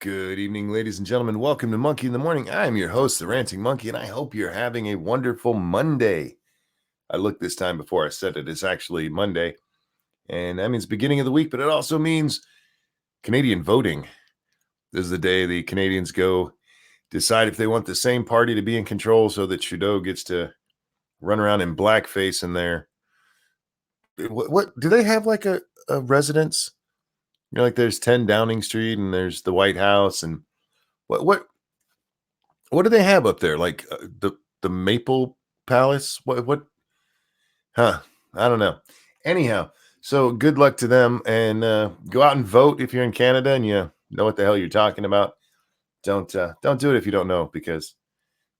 Good evening, ladies and gentlemen. Welcome to Monkey in the Morning. I'm your host, the Ranting Monkey, and I hope you're having a wonderful Monday. I looked this time before I said it. It's actually Monday, and that means beginning of the week, but it also means Canadian voting. This is the day the Canadians go decide if they want the same party to be in control so that Trudeau gets to run around in blackface in there. What do they have like a residence? Like there's 10 Downing Street and there's the White House and what do they have up there? Like the Maple Palace? What? Huh? I don't know. Anyhow, so good luck to them and go out and vote if you're in Canada and you know what the hell you're talking about. Don't do it if you don't know because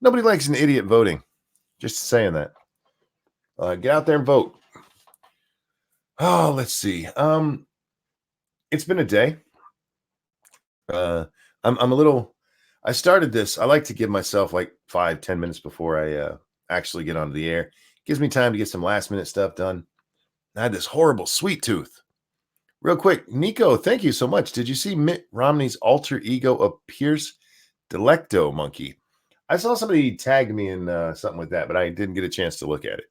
nobody likes an idiot voting. Just saying that. Get out there and vote. Oh, let's see. It's been a day. I'm a little. I started this. I like to give myself like 5-10 minutes before I actually get onto the air. Gives me time to get some last minute stuff done. I had this horrible sweet tooth. Real quick, Nico, thank you so much. Did you see Mitt Romney's alter ego of Pierce Delecto Monkey? I saw somebody tag me in something with that, but I didn't get a chance to look at it.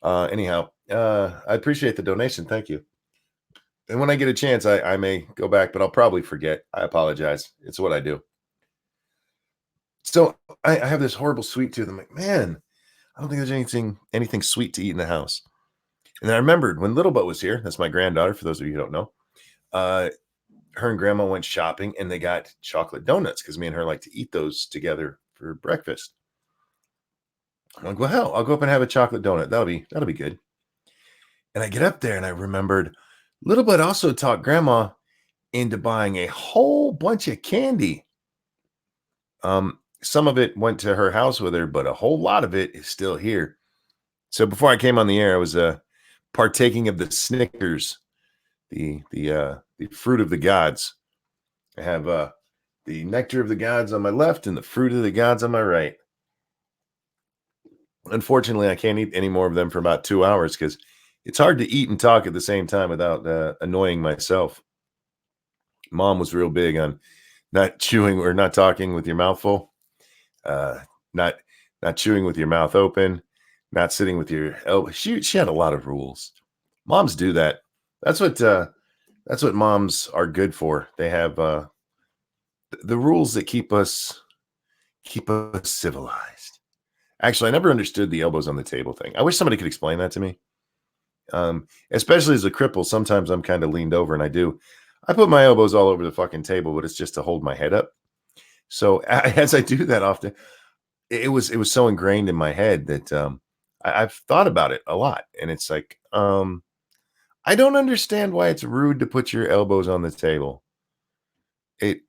Anyhow, I appreciate the donation. Thank you. And when I get a chance, I may go back, but I'll probably forget. I apologize. It's what I do. So I have this horrible sweet tooth. I'm like, man, I don't think there's anything sweet to eat in the house. And I remembered when Little Butt was here. That's my granddaughter, for those of you who don't know. Her and Grandma went shopping, and they got chocolate donuts because me and her like to eat those together for breakfast. I'm like, well, hell, I'll go up and have a chocolate donut. That'll be good. And I get up there, and I remembered Little Butt also talked Grandma into buying a whole bunch of candy. Some of it went to her house with her, but a whole lot of it is still here. So before I came on the air, I was partaking of the Snickers, the fruit of the gods. I have the nectar of the gods on my left and the fruit of the gods on my right. Unfortunately, I can't eat any more of them for about 2 hours because it's hard to eat and talk at the same time without annoying myself. Mom was real big on not chewing or not talking with your mouth full, not chewing with your mouth open, not sitting with your elbow. She had a lot of rules. Moms do that. That's what moms are good for. They have the rules that keep us civilized. Actually, I never understood the elbows on the table thing. I wish somebody could explain that to me. Especially as a cripple, sometimes I'm kind of leaned over, and I put my elbows all over the fucking table, but it's just to hold my head up. So as I do that often, it was so ingrained in my head that I've thought about it a lot, and it's like I don't understand why it's rude to put your elbows on the table. It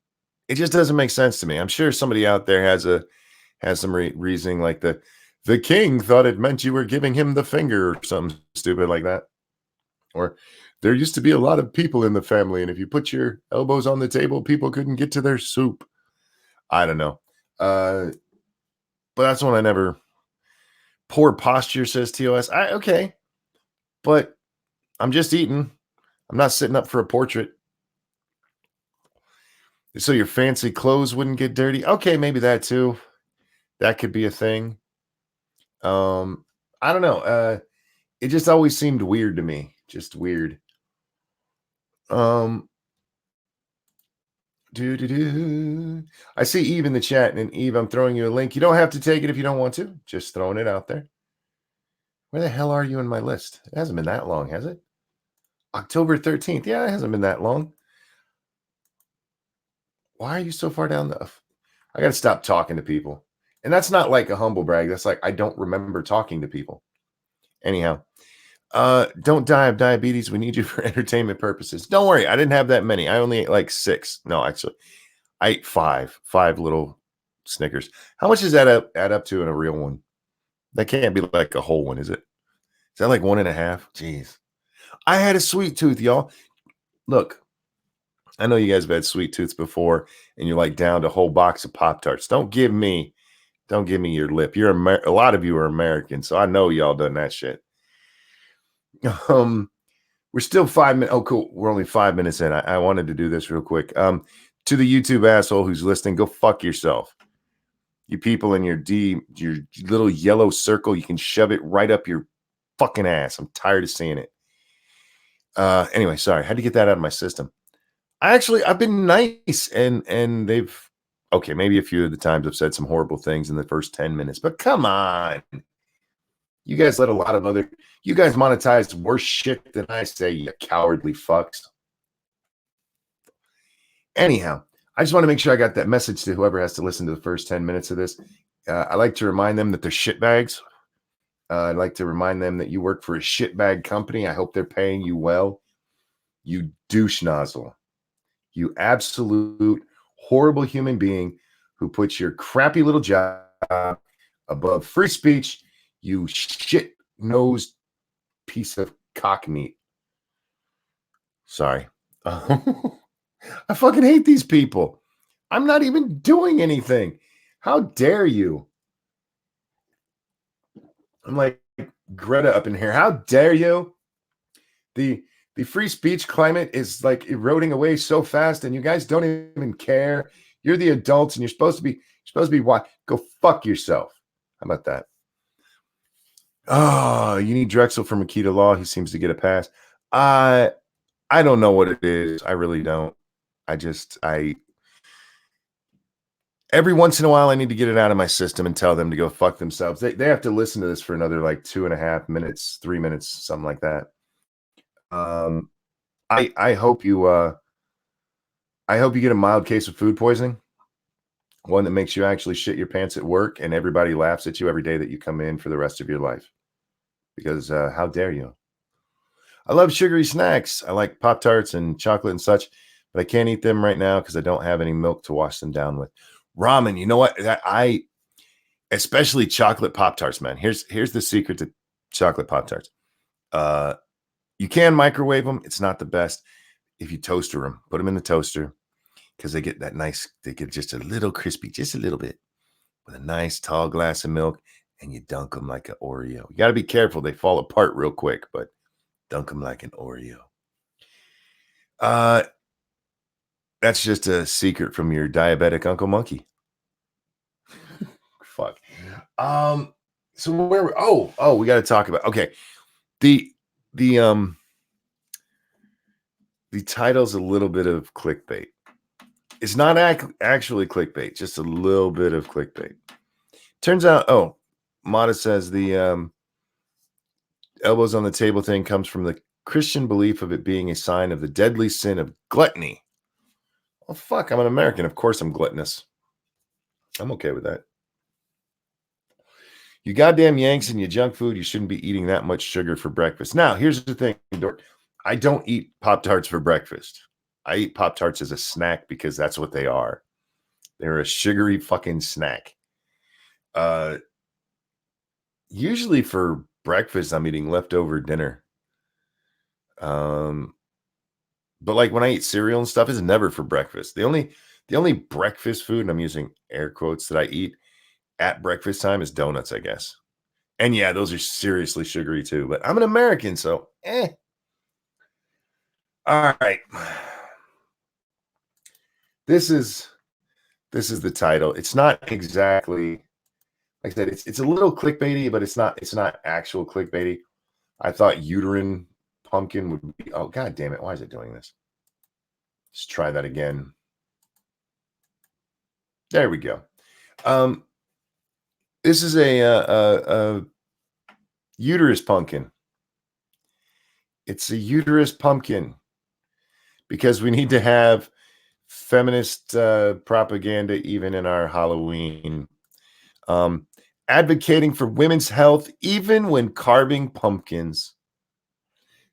just doesn't make sense to me. I'm sure somebody out there has some reasoning like the king thought it meant you were giving him the finger or something stupid like that. Or there used to be a lot of people in the family, and if you put your elbows on the table, people couldn't get to their soup. I don't know. But that's one I never. Poor posture, says TOS. Okay. But I'm just eating. I'm not sitting up for a portrait. So your fancy clothes wouldn't get dirty. Okay, maybe that too. That could be a thing. I don't know. It just always seemed weird to me. Just weird. I see Eve in the chat, and Eve, I'm throwing you a link. You don't have to take it if you don't want to. Just throwing it out there. Where the hell are you in my list? It hasn't been that long, has it? October 13th. Yeah, it hasn't been that long. Why are you so far down I got to stop talking to people. And that's not like a humble brag. That's like I don't remember talking to people. Anyhow, don't die of diabetes. We need you for entertainment purposes. Don't worry. I didn't have that many. I only ate like 6. No, actually, I ate 5 little Snickers. How much does that add up to in a real one? That can't be like a whole one, is it? Is that like 1.5? Jeez. I had a sweet tooth, y'all. Look, I know you guys have had sweet tooths before, and you're like down to a whole box of Pop-Tarts. Don't give me your lip. A lot of you are American, so I know y'all done that shit. We're still 5 minutes. Oh, cool. We're only 5 minutes in. I wanted to do this real quick. To the YouTube asshole who's listening, go fuck yourself. You people in your little yellow circle, you can shove it right up your fucking ass. I'm tired of seeing it. Anyway, sorry, I had to get that out of my system. I've been nice, and they've okay, maybe a few of the times I've said some horrible things in the first 10 minutes, but come on. You guys let a lot of you guys monetize worse shit than I say, you cowardly fucks. Anyhow, I just want to make sure I got that message to whoever has to listen to the first 10 minutes of this. I like to remind them that they're shitbags. I'd like to remind them that you work for a shitbag company. I hope they're paying you well. You douche nozzle. You absolute horrible human being who puts your crappy little job above free speech. You shit-nosed piece of cock meat. Sorry. I fucking hate these people. I'm not even doing anything. How dare you? I'm like Greta up in here. How dare you? The free speech climate is like eroding away so fast, and you guys don't even care. You're the adults, and you're supposed to be what? Go fuck yourself. How about that? Oh, you need Drexel for Makita Law. He seems to get a pass. I don't know what it is. I really don't. Every once in a while I need to get it out of my system and tell them to go fuck themselves. They have to listen to this for another like 2.5 minutes, 3 minutes, something like that. I hope you get a mild case of food poisoning. One that makes you actually shit your pants at work and everybody laughs at you every day that you come in for the rest of your life. Because how dare you? I love sugary snacks. I like Pop-Tarts and chocolate and such, but I can't eat them right now because I don't have any milk to wash them down with. Ramen, you know what? Especially chocolate Pop-Tarts, man. Here's the secret to chocolate Pop-Tarts. You can microwave them. It's not the best. If you toaster them, put them in the toaster because they get just a little crispy, just a little bit, with a nice tall glass of milk, and you dunk them like an Oreo. You got to be careful. They fall apart real quick, but dunk them like an Oreo. That's just a secret from your diabetic Uncle Monkey. Fuck. So where? We got to talk about. Okay, the title's a little bit of clickbait. It's not actually clickbait, just a little bit of clickbait. Turns out, Mata says the elbows on the table thing comes from the Christian belief of it being a sign of the deadly sin of gluttony. Oh, fuck, I'm an American. Of course I'm gluttonous. I'm okay with that. You goddamn Yanks and you junk food, you shouldn't be eating that much sugar for breakfast. Now, here's the thing, Dork. I don't eat Pop-Tarts for breakfast. I eat Pop-Tarts as a snack because that's what they are. They're a sugary fucking snack. Usually for breakfast, I'm eating leftover dinner. But like when I eat cereal and stuff, it's never for breakfast. The only breakfast food, and I'm using air quotes, that I eat at breakfast time is donuts, I guess. And yeah, those are seriously sugary too. But I'm an American, so All right. This is the title. It's not exactly, like I said, it's a little clickbaity, but it's not actual clickbaity. I thought uterine pumpkin would be. Oh, god damn it! Why is it doing this? Let's try that again. There we go. This is a uterus pumpkin. It's a uterus pumpkin because we need to have feminist propaganda even in our Halloween. Advocating for women's health even when carving pumpkins.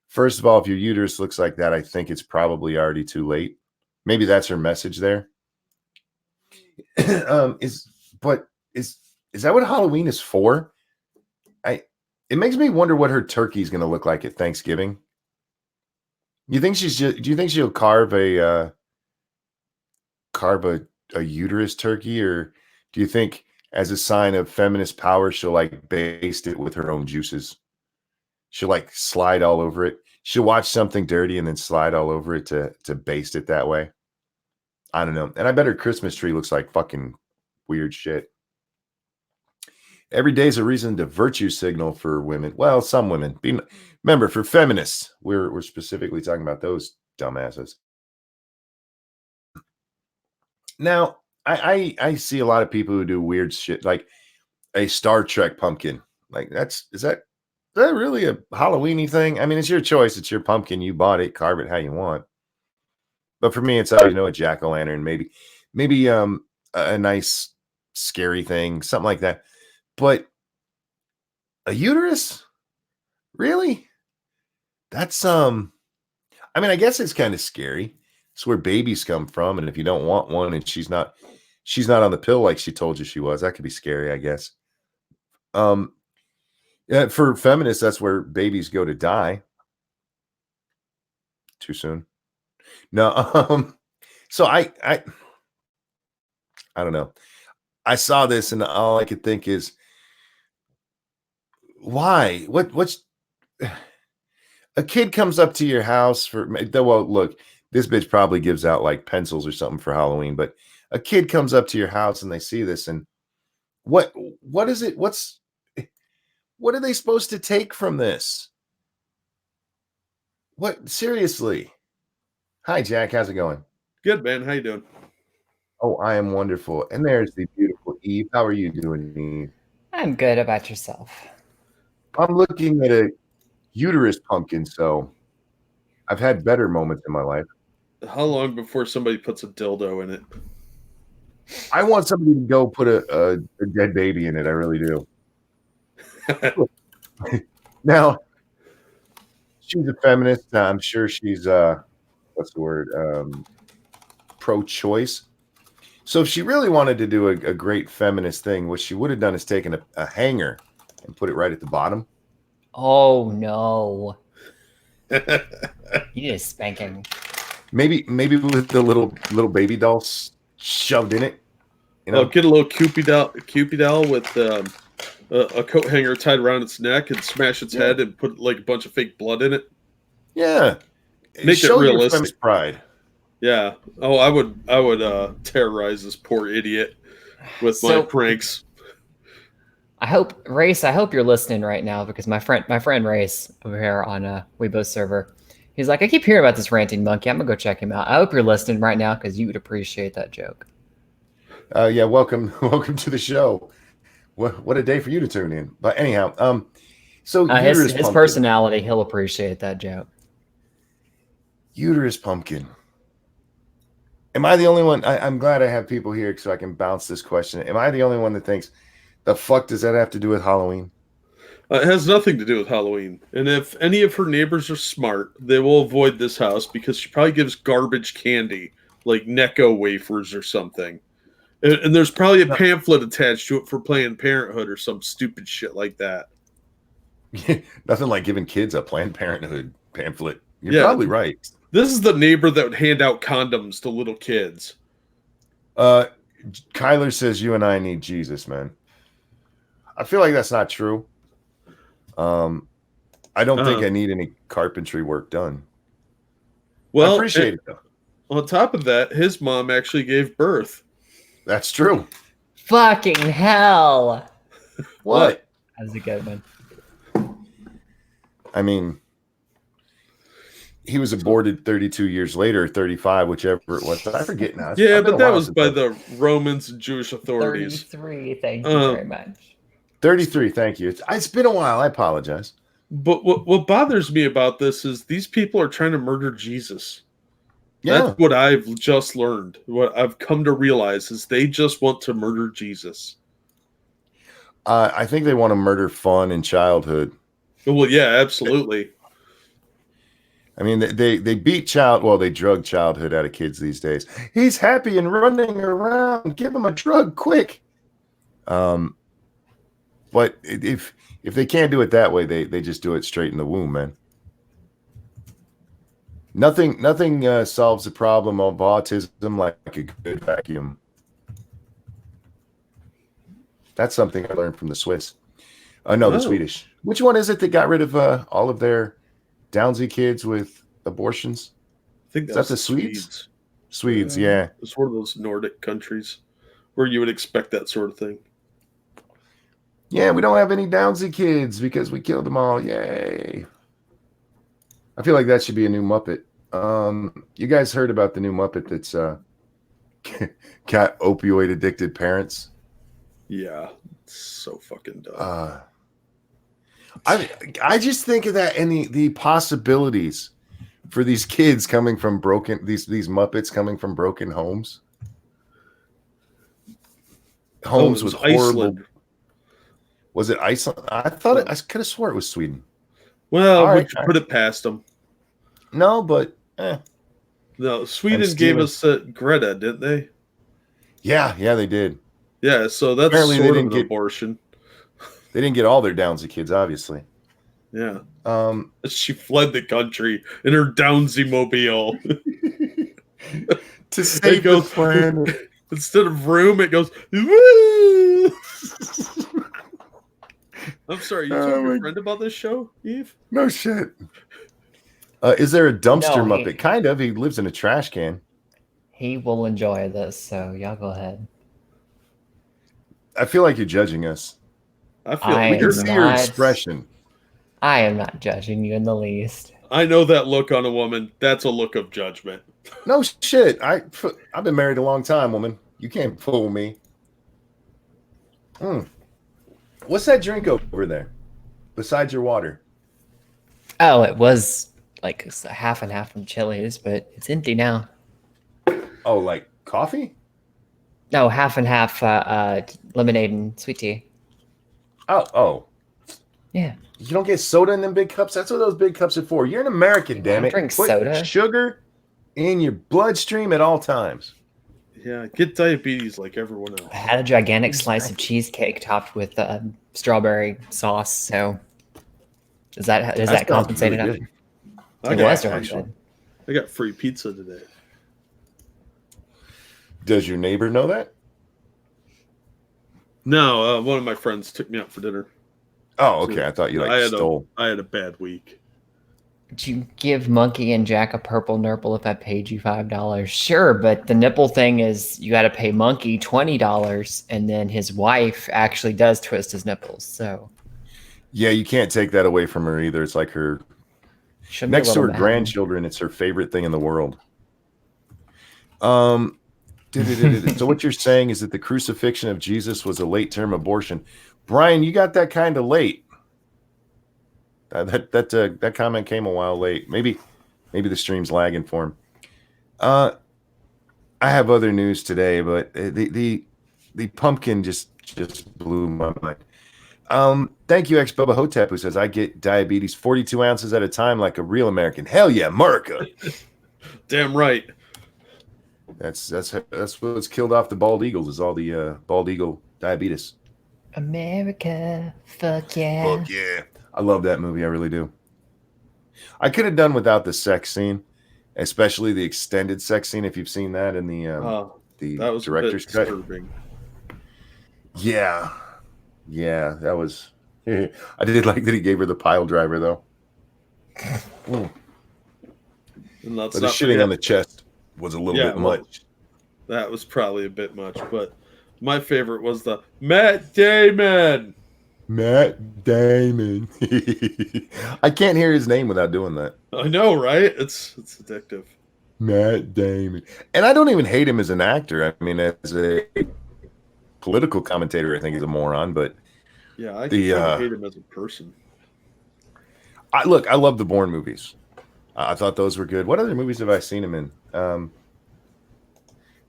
First of all, if your uterus looks like that, I think it's probably already too late. Maybe that's her message there. Is that what Halloween is for? It makes me wonder what her turkey is going to look like at Thanksgiving. Do you think she'll carve a uterus turkey, or do you think as a sign of feminist power she'll like baste it with her own juices? She'll like slide all over it. She'll watch something dirty and then slide all over it to baste it that way. I don't know. And I bet her Christmas tree looks like fucking weird shit. Every day is a reason to virtue signal for women. Well, some women. Remember, for feminists, we're specifically talking about those dumbasses. Now, I see a lot of people who do weird shit, like a Star Trek pumpkin. Like is that really a Halloweeny thing? I mean, it's your choice. It's your pumpkin. You bought it. Carve it how you want. But for me, it's always a jack-o'-lantern, maybe a nice scary thing, something like that. But a uterus? Really? That's I mean, I guess it's kind of scary. It's where babies come from, and if you don't want one and she's not on the pill like she told you she was, that could be scary, I guess. Yeah, for feminists, that's where babies go to die. Too soon. No, so I don't know. I saw this and all I could think is, why? What's a kid comes up to your house for, well, look, this bitch probably gives out like pencils or something for Halloween, but a kid comes up to your house and they see this and what is it? What are they supposed to take from this? What, seriously? Hi, Jack. How's it going? Good, man. How you doing? Oh, I am wonderful. And there's the beautiful Eve. How are you doing, Eve? I'm good. About yourself? I'm looking at a uterus pumpkin, so I've had better moments in my life. How long before somebody puts a dildo in it? I want somebody to go put a dead baby in it. I really do. Now, she's a feminist. I'm sure she's what's the word? Pro-choice. So if she really wanted to do a great feminist thing, what she would have done is taken a hanger and put it right at the bottom. Oh no! You need a spanking. Maybe with the little baby dolls shoved in it. You know, get a little Cupid doll with a coat hanger tied around its neck and smash its head and put like a bunch of fake blood in it. Yeah, make Show it realistic. Your pride. Yeah. Oh, I would terrorize this poor idiot with my pranks. I hope you're listening right now, because my friend Race over here on Weibo server, he's like, I keep hearing about this ranting monkey. I'm gonna go check him out. I hope you're listening right now, because you would appreciate that joke. Yeah, welcome to the show. What a day for you to tune in. But anyhow, so his personality, he'll appreciate that joke. Uterus pumpkin. Am I the only one? I'm glad I have people here so I can bounce this question. Am I the only one that thinks, the fuck does that have to do with Halloween? It has nothing to do with Halloween. And if any of her neighbors are smart, they will avoid this house because she probably gives garbage candy, like Necco wafers or something. And there's probably a pamphlet attached to it for Planned Parenthood or some stupid shit like that. Nothing like giving kids a Planned Parenthood pamphlet. You're probably right. This is the neighbor that would hand out condoms to little kids. Kyler says you and I need Jesus, man. I feel like that's not true. I don't think I need any carpentry work done. Well, I appreciate it though. On top of that, his mom actually gave birth. That's true. Fucking hell. What? That was a good one. I mean, he was aborted 32 years later, 35, whichever it was. I forget now. Yeah, but that was by the Romans and Jewish authorities. 33, thank you very much. 33, thank you. It's been a while. I apologize. But what bothers me about this is these people are trying to murder Jesus. Yeah. That's what I've just learned. What I've come to realize is they just want to murder Jesus. I think they want to murder fun and childhood. Well, yeah, absolutely. I mean, they beat they drug childhood out of kids these days. He's happy and running around. Give him a drug, quick. But if they can't do it that way, they just do it straight in the womb, man. Nothing solves the problem of autism like a good vacuum. That's something I learned from the Swiss. The Swedish. Which one is it that got rid of all of their Downsy kids with abortions? I think that's the Swedes. Swedes, yeah. It's one of those Nordic countries where you would expect that sort of thing. Yeah, we don't have any Downsy kids because we killed them all. Yay. I feel like that should be a new Muppet. You guys heard about the new Muppet that's got opioid addicted parents? Yeah, it's so fucking dumb. I just think of that and the possibilities for these kids coming from these Muppets coming from broken homes. Homes with horrible. Iceland. Was it Iceland? I thought I could have swore it was Sweden. Well, All we right, could put it past them. No, but No, Sweden gave us Greta, didn't they? Yeah, they did. Yeah, so that's Apparently sort of an abortion. They didn't get all their Downsy kids, obviously. Yeah. She fled the country in her Downsy mobile. To save the planet. Instead of room, it goes, woo! I'm sorry, you told your friend about this show, Eve? No shit. Is there a dumpster No, Muppet? Kind of. He lives in a trash can. He will enjoy this, so y'all go ahead. I feel like you're judging us. I feel we can see your expression. I am not judging you in the least. I know that look on a woman. That's a look of judgment. No shit. I've been married a long time, woman. You can't fool me. What's that drink over there besides your water? Oh, it was like half and half from Chili's, but it's empty now. Oh, like coffee? No, half and half lemonade and sweet tea. Oh. Yeah. You don't get soda in them big cups? That's what those big cups are for. You're an American, damn it. Drink Put soda. Sugar in your bloodstream at all times. Yeah, get diabetes like everyone else. I had a gigantic slice of cheesecake topped with strawberry sauce, so does that compensate enough? It was really good. I got free pizza today. Does your neighbor know that? No, one of my friends took me out for dinner. Oh, okay. I thought you stole. I had a bad week. Would you give Monkey and Jack a purple nipple if I paid you $5? Sure, but the nipple thing is you got to pay Monkey $20, and then his wife actually does twist his nipples. So, yeah, you can't take that away from her either. It's like her next to her grandchildren. It's her favorite thing in the world. So what you're saying is that the crucifixion of Jesus was a late-term abortion. Brian, you got that kind of late. That comment came a while late. Maybe the stream's lagging for him. I have other news today, but the pumpkin just blew my mind. Thank you, ex-Bubba Hotep, who says I get diabetes 42 ounces at a time like a real American. Hell yeah, America. Damn right. That's what's killed off the bald eagles is all the bald eagle diabetes. America, fuck yeah. Fuck yeah. I love that movie. I really do. I could have done without the sex scene, especially the extended sex scene. If you've seen that in the that was director's cut. Disturbing. Yeah, that was. I did like that he gave her the pile driver though. And but the shitting on the chest was a little bit much. That was probably a bit much, but my favorite was the Matt Damon. Matt Damon. I can't hear his name without doing that. I know, right? It's addictive. Matt Damon. And I don't even hate him as an actor. I mean, as a political commentator, I think he's a moron, but yeah, I hate him as a person. I love the Bourne movies. I thought those were good. What other movies have I seen him in?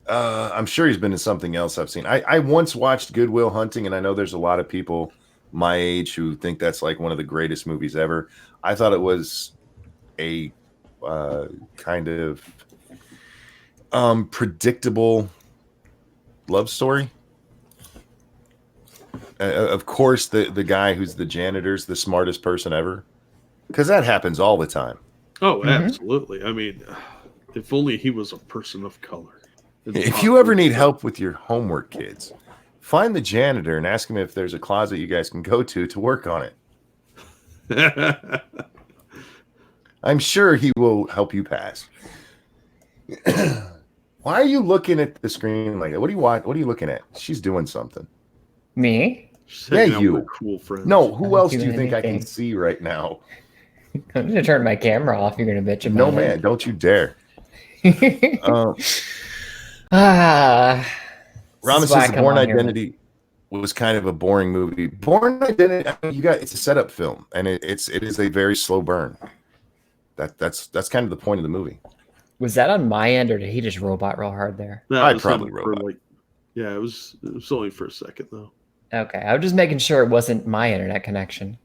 I'm sure he's been in something else I've seen. I once watched Good Will Hunting, and I know there's a lot of people my age who think that's like one of the greatest movies ever. I thought it was a kind of predictable love story. Of course, the guy who's the janitor's the smartest person ever, because that happens all the time. Oh, absolutely. I mean, if only he was a person of color. If you ever need help with your homework, kids, find the janitor and ask him if there's a closet you guys can go to work on it. I'm sure he will help you pass. Why are you looking at the screen like that? What do you want? What are you looking at? She's doing something. Me? She's Yeah, hanging out with you. her cool friends. No, who I'm else do you doing think I can anything. see right now? I'm gonna turn my camera off. You're gonna bitch No, about man, don't you dare. it. Um, Ah, this Rama is why says I the come Born on here. Identity was kind of a boring movie. Born Identity, I mean, it's a setup film, and it is a very slow burn. That's kind of the point of the movie. Was that on my end, or did he just robot real hard there? That I was probably him wrote for about like, yeah, it was only for a second though. Okay, I was just making sure it wasn't my internet connection.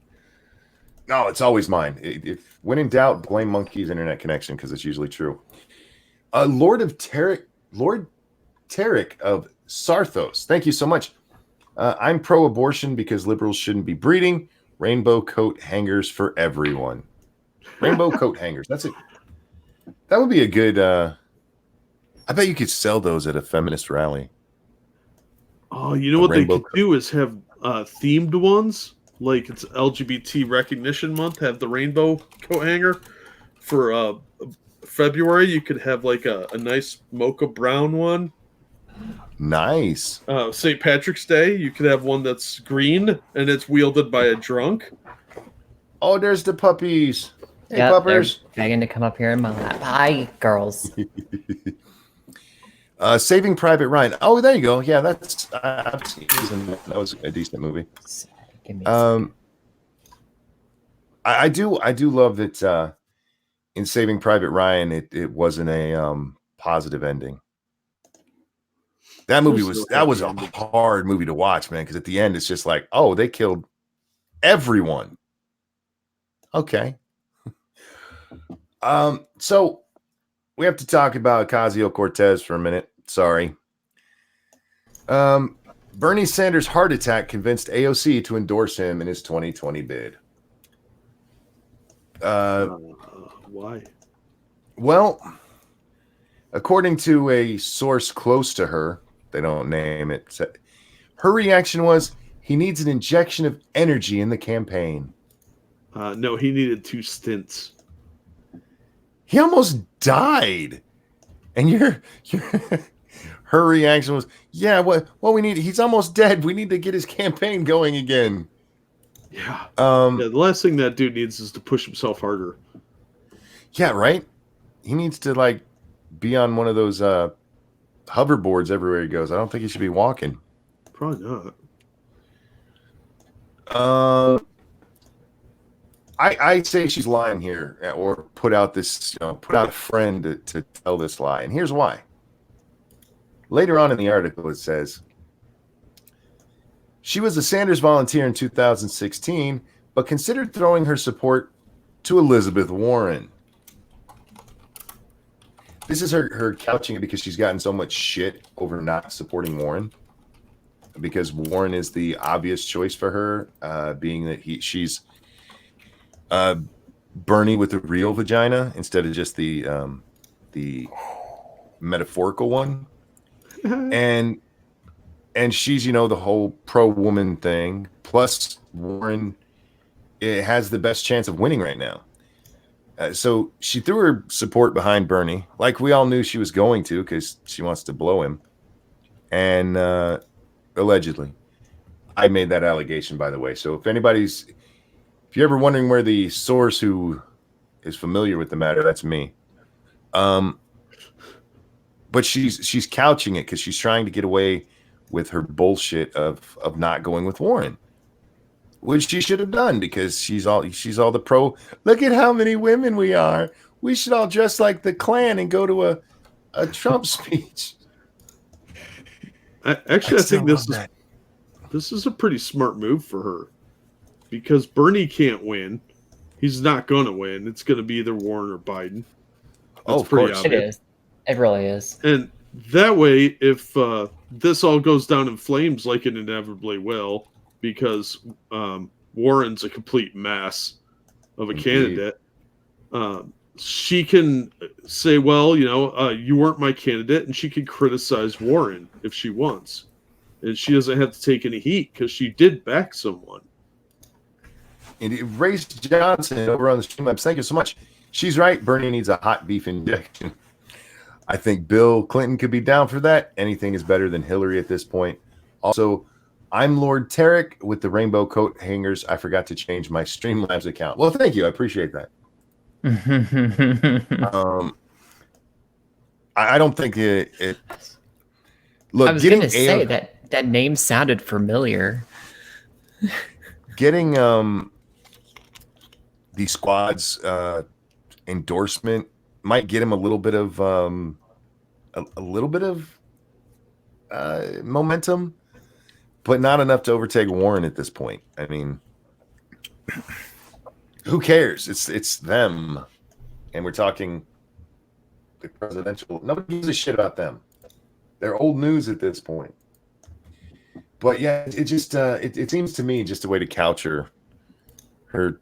No, it's always mine. If when in doubt, blame Monkey's internet connection because it's usually true. Lord Tarek of Sarthos, thank you so much. I'm pro-abortion because liberals shouldn't be breeding. Rainbow coat hangers for everyone. Rainbow coat hangers. That's it. That would be a good. I bet you could sell those at a feminist rally. Oh, you know A what they rainbow could do is have themed ones, like it's LGBT Recognition Month. Have the rainbow coat hanger for February. You could have like a nice mocha brown one. Nice. St. Patrick's Day, you could have one that's green and it's wielded by a drunk. Oh, there's the puppies. Hey, Yep, puppers. they're begging to come up here in my lap. Hi, girls. Saving Private Ryan. Oh, there you go. Yeah, that's I've seen that was a decent movie. Give me a second. I do love that in Saving Private Ryan it wasn't a positive ending. That movie was a hard movie to watch, man, because at the end it's just like, oh, they killed everyone. Okay. So we have to talk about Ocasio-Cortez for a minute. Sorry. Bernie Sanders' heart attack convinced AOC to endorse him in his 2020 bid. Why? Well, according to a source close to her, they don't name it, her reaction was he needs an injection of energy in the campaign. No, he needed 2 stints. He almost died. And her reaction was, yeah, what we need, he's almost dead. We need to get his campaign going again. Yeah. The last thing that dude needs is to push himself harder. Yeah, right? He needs to like be on one of those hoverboards everywhere he goes. I don't think he should be walking. Probably not. I say she's lying here, or put out a friend to tell this lie. And here's why. Later on in the article, it says, she was a Sanders volunteer in 2016, but considered throwing her support to Elizabeth Warren. This is her couching it because she's gotten so much shit over not supporting Warren. Because Warren is the obvious choice for her, being that she's Bernie with a real vagina instead of just the metaphorical one. And she's, the whole pro-woman thing. Plus, Warren has the best chance of winning right now. So she threw her support behind Bernie, like we all knew she was going to, because she wants to blow him. And allegedly, I made that allegation, by the way. So if you're ever wondering where the source who is familiar with the matter, that's me. But she's couching it because she's trying to get away with her bullshit of not going with Warren, which she should have done because she's all the pro. Look at how many women we are. We should all dress like the Klan and go to a Trump speech. I think this is a pretty smart move for her because Bernie can't win. He's not going to win. It's going to be either Warren or Biden. That's pretty obvious. It is. It really is. And that way, if this all goes down in flames like it inevitably will, because Warren's a complete mess of a candidate, she can say, well, you weren't my candidate, and she can criticize Warren if she wants. And she doesn't have to take any heat because she did back someone. And Race Johnson over on the Streamlabs, thank you so much. She's right. Bernie needs a hot beef injection. I think Bill Clinton could be down for that. Anything is better than Hillary at this point. Also, I'm Lord Tarek with the rainbow coat hangers. I forgot to change my Streamlabs account. Well, thank you. I appreciate that. I don't think it. Look, I was getting gonna say that name sounded familiar. Getting the squad's endorsement might get him a little bit of momentum, but not enough to overtake Warren at this point. I mean, who cares? It's them, and we're talking the presidential. Nobody gives a shit about them. They're old news at this point. But yeah, it just it seems to me just a way to couch her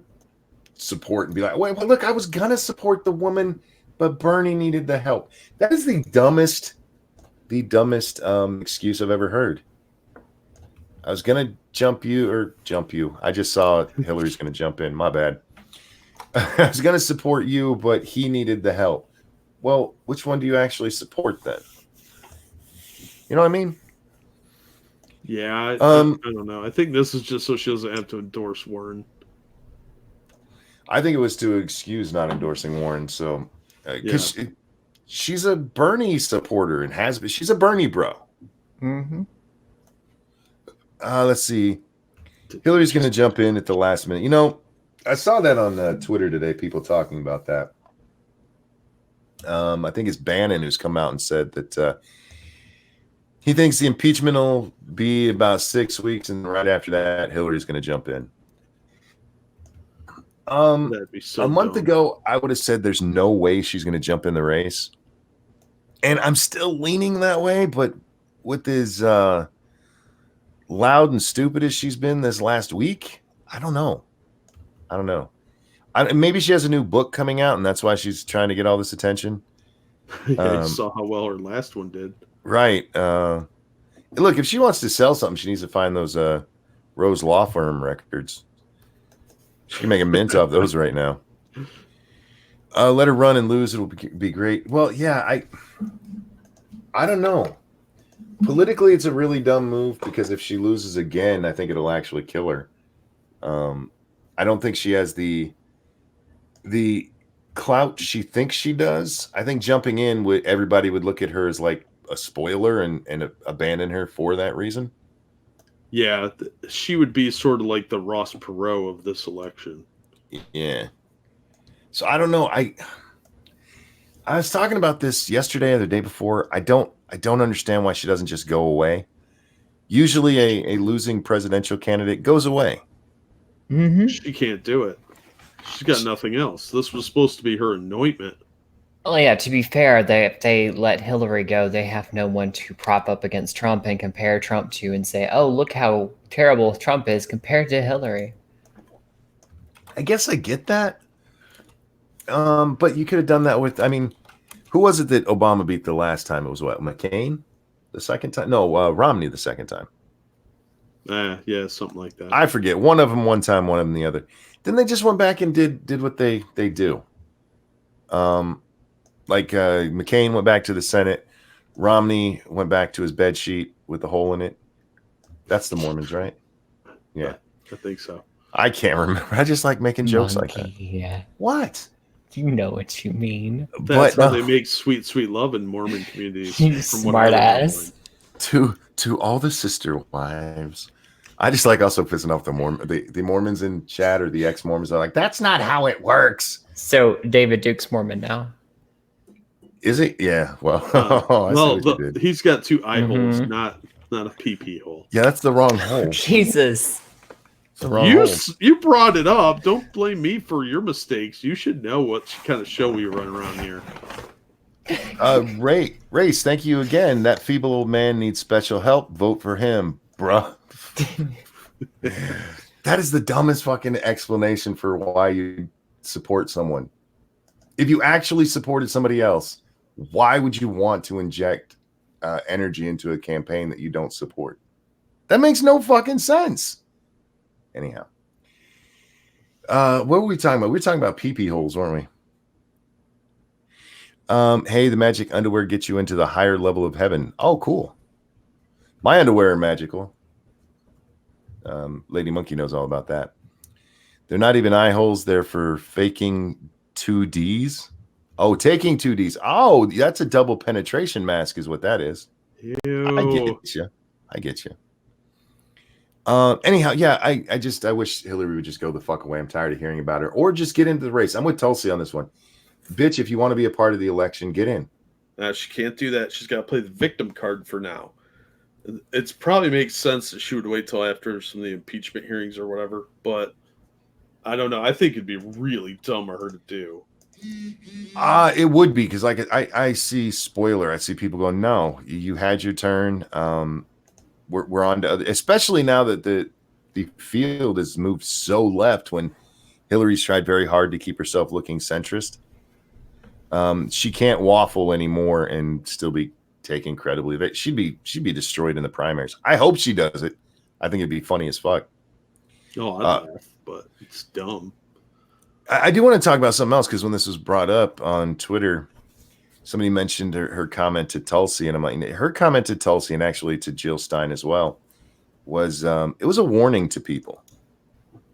support and be like, wait, look, I was gonna support the woman, but Bernie needed the help. That is the dumbest excuse I've ever heard. I was gonna jump you. I just saw Hillary's gonna jump in. My bad. I was gonna support you, but he needed the help. Well, which one do you actually support then? You know what I mean? Yeah, I don't know. I think this is just so she doesn't have to endorse Warren. I think it was to excuse not endorsing Warren. So, because she's a Bernie supporter and has been. She's a Bernie bro. Mm-hmm. Let's see. Hillary's going to jump in at the last minute. You know, I saw that on Twitter today. People talking about that. I think it's Bannon who's come out and said that he thinks the impeachment will be about 6 weeks, and right after that, Hillary's going to jump in. That'd be so a month dumb. ago, I would have said there's no way she's going to jump in the race, and I'm still leaning that way. But with as loud and stupid as she's been this last week, I don't know. Maybe she has a new book coming out, and that's why she's trying to get all this attention. I saw how well her last one did. Right. Look, if she wants to sell something, she needs to find those Rose Law Firm records. She can make a mint off those right now. Let her run and lose. It'll be great. Well, yeah, I don't know. Politically, it's a really dumb move because if she loses again, I think it'll actually kill her. I don't think she has the clout she thinks she does. I think jumping in, everybody would look at her as like a spoiler and abandon her for that reason. Yeah, she would be sort of like the Ross Perot of this election. Yeah. So I don't know. I was talking about this yesterday or the day before. I don't understand why she doesn't just go away. Usually a losing presidential candidate goes away. Mm-hmm. She can't do it. She's got nothing else. This was supposed to be her anointment. Well, yeah, to be fair, if they let Hillary go, they have no one to prop up against Trump and compare Trump to and say, oh, look how terrible Trump is compared to Hillary. I guess I get that. But you could have done that with, I mean, who was it that Obama beat the last time? It was what, McCain the second time? No, Romney the second time. Yeah, something like that. I forget. One of them one time, one of them the other. Then they just went back and did what they do. Like McCain went back to the Senate. Romney went back to his bed sheet with the hole in it. That's the Mormons, right? Yeah. I think so. I can't remember. I just like making jokes like that. Yeah. What? You know what you mean. That's how they make sweet, sweet love in Mormon communities. You smart ass. To all the sister wives. I just like also pissing off the Mormons in chat or the ex-Mormons. Are like, that's not how it works. So David Duke's Mormon now. Is he? Yeah. Well, he's got two eye holes, not a pee hole. Yeah, that's the wrong hole. Jesus. It's the wrong hole. You brought it up. Don't blame me for your mistakes. You should know what kind of show we run around here. Race, thank you again. That feeble old man needs special help. Vote for him, bruh. That is the dumbest fucking explanation for why you support someone. If you actually supported somebody else, why would you want to inject energy into a campaign that you don't support? That makes no fucking sense. Anyhow, what were we talking about? We were talking about pee-pee holes, weren't we? Hey, the magic underwear gets you into the higher level of heaven. Oh, cool. My underwear are magical. Lady Monkey knows all about that. They're not even eye holes. They're for faking 2Ds. Oh, taking 2Ds. Oh, that's a double penetration mask is what that is. I get you. I get you. Anyhow, yeah, I wish Hillary would just go the fuck away. I'm tired of hearing about her. Or just get into the race. I'm with Tulsi on this one. Bitch, if you want to be a part of the election, get in. She can't do that. She's got to play the victim card for now. It's probably makes sense that she would wait till after some of the impeachment hearings or whatever, but I don't know. I think it'd be really dumb of her to do. It would be because like I see spoiler. I see people going, no, you had your turn. We're on to other, especially now that the field has moved so left when Hillary's tried very hard to keep herself looking centrist. She can't waffle anymore and still be taken credibly. She'd be destroyed in the primaries. I hope she does it. I think it'd be funny as fuck. Oh, I'd laugh, but it's dumb. I do want to talk about something else because when this was brought up on Twitter, somebody mentioned her comment to Tulsi, and I'm like, her comment to Tulsi and actually to Jill Stein as well was it was a warning to people,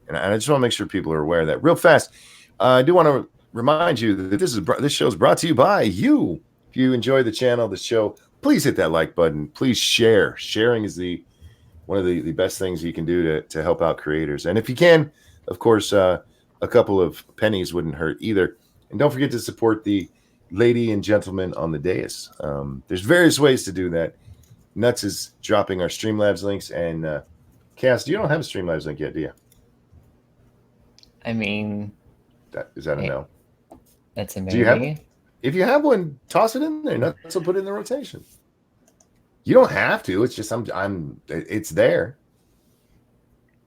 and I just want to make sure people are aware of that. Real fast, I do want to remind you that this show is brought to you by you. If you enjoy the channel, the show, please hit that like button. Please share. Sharing is one of the best things you can do to help out creators. And if you can, of course, a couple of pennies wouldn't hurt either. And don't forget to support the lady and gentleman on the dais. There's various ways to do that. Nuts is dropping our Streamlabs links. And Cass, you don't have a Streamlabs link yet, do you? I mean, is that a no? That's a maybe. Do you have? If you have one, toss it in there. Nuts will put it in the rotation. You don't have to. It's just it's there.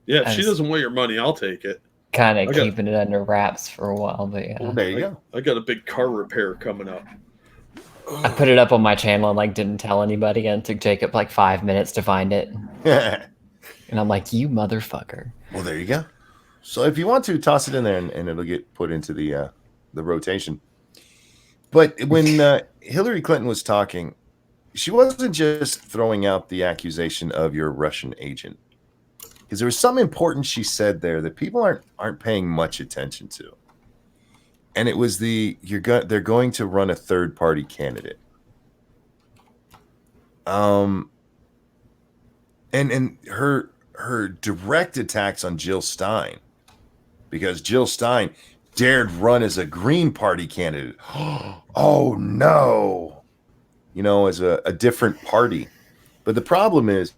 Yeah, if she doesn't want your money, I'll take it. Kind of keeping it under wraps for a while, but yeah. Well, there you go. I got a big car repair coming up. I put it up on my channel and didn't tell anybody, and it took Jacob 5 minutes to find it. And I'm like, you motherfucker. Well, there you go. So if you want to, toss it in there, and it'll get put into the rotation. But when Hillary Clinton was talking, she wasn't just throwing out the accusation of you're a Russian agent, because there was something important she said there that people aren't paying much attention to, and it was they're going to run a third party candidate. And her direct attacks on Jill Stein, because Jill Stein dared run as a Green Party candidate. Oh no. As a different party. But the problem is,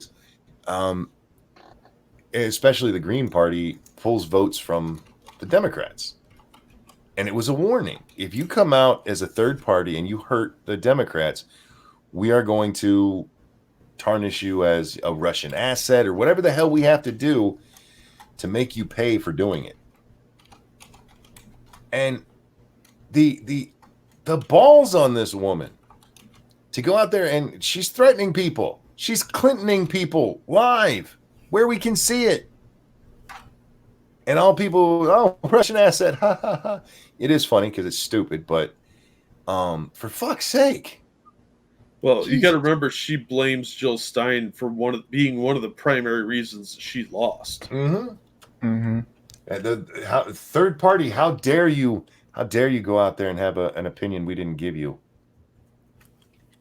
especially the Green Party pulls votes from the Democrats. And it was a warning. If you come out as a third party and you hurt the Democrats, we are going to tarnish you as a Russian asset or whatever the hell we have to do to make you pay for doing it. And the balls on this woman to go out there, and she's threatening people. She's Clintoning people live where we can see it. And all people, Russian asset. Ha, ha, ha. It is funny because it's stupid, but for fuck's sake. Well, Jesus. You got to remember, she blames Jill Stein for being one of the primary reasons she lost. Mm-hmm. Mm-hmm. Third party, how dare you go out there and have an opinion we didn't give you?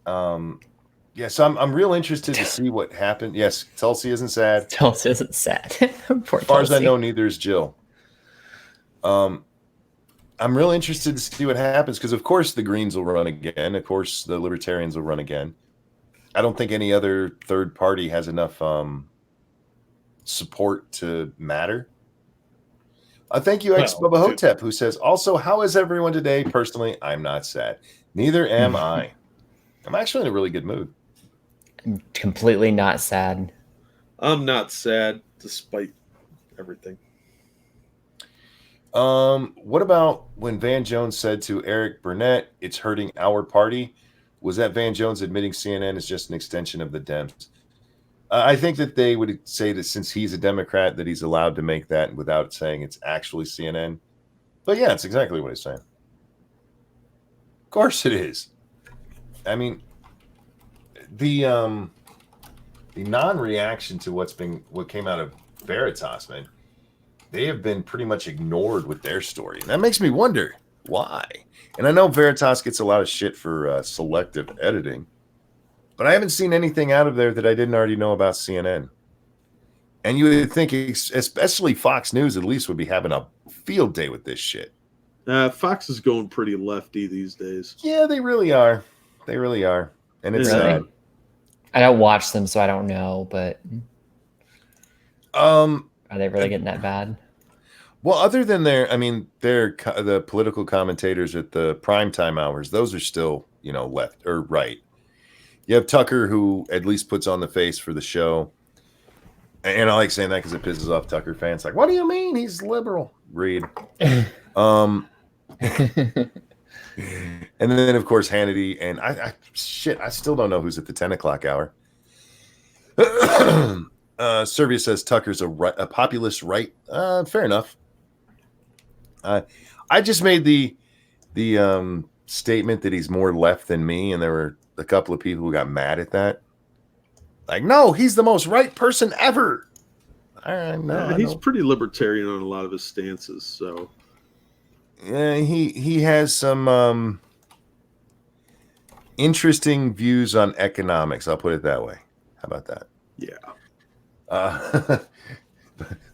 So I'm real interested to see what happened. Yes, Tulsi isn't sad. Tulsi isn't sad. As far as I know, neither is Jill. I'm real interested to see what happens because, of course, the Greens will run again. Of course, the Libertarians will run again. I don't think any other third party has enough support to matter. Thank you, Bubba Hotep, who says, also, how is everyone today? Personally, I'm not sad. Neither am I. I'm actually in a really good mood. I'm completely not sad. I'm not sad, despite everything. What about when Van Jones said to Eric Burnett, it's hurting our party? Was that Van Jones admitting CNN is just an extension of the Dems? I think that they would say that since he's a Democrat, that he's allowed to make that without saying it's actually CNN. But yeah, it's exactly what he's saying. Of course it is. I mean, the non-reaction to what came out of Veritas, man, they have been pretty much ignored with their story. And that makes me wonder why. And I know Veritas gets a lot of shit for selective editing, but I haven't seen anything out of there that I didn't already know about CNN. And you would think, especially Fox News, at least would be having a field day with this shit. Fox is going pretty lefty these days. Yeah, they really are. They really are. And it's Really? I don't watch them, so I don't know, but are they really getting that bad? Well, other than the political commentators at the primetime hours, those are still, left or right. You have Tucker, who at least puts on the face for the show. And I like saying that because it pisses off Tucker fans. Like, what do you mean he's liberal? Read. And then, of course, Hannity. And I still don't know who's at the 10 o'clock hour. Servia says Tucker's a populist right. Fair enough. I just made the statement that he's more left than me, and there were a couple of people who got mad at that. Like, no, he's the most right person ever. He's pretty libertarian on a lot of his stances. So, yeah, he has some interesting views on economics. I'll put it that way. How about that? Yeah.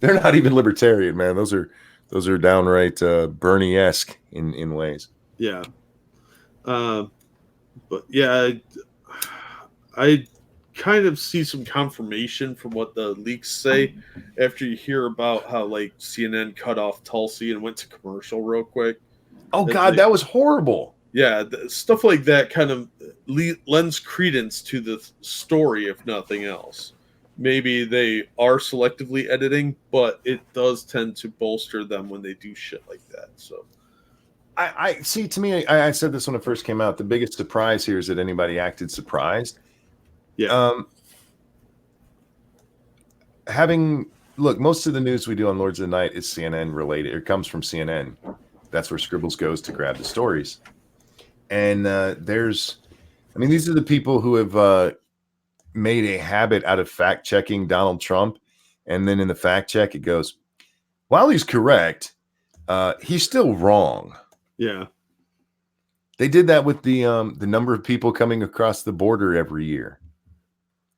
They're not even libertarian, man. Those are downright Bernie-esque in ways. Yeah. But yeah, I kind of see some confirmation from what the leaks say after you hear about how like CNN cut off Tulsi and went to commercial real quick. Oh God, that was horrible. Yeah, stuff like that kind of lends credence to the story, if nothing else. Maybe they are selectively editing, but it does tend to bolster them when they do shit like that. So I see, to me, I said this when it first came out, the biggest surprise here is that anybody acted surprised. Yeah. Look, most of the news we do on Lords of the Night is CNN related. It comes from CNN. That's where Scribbles goes to grab the stories. And these are the people who have made a habit out of fact checking Donald Trump. And then in the fact check, it goes, while he's correct, he's still wrong. Yeah. They did that with the number of people coming across the border every year.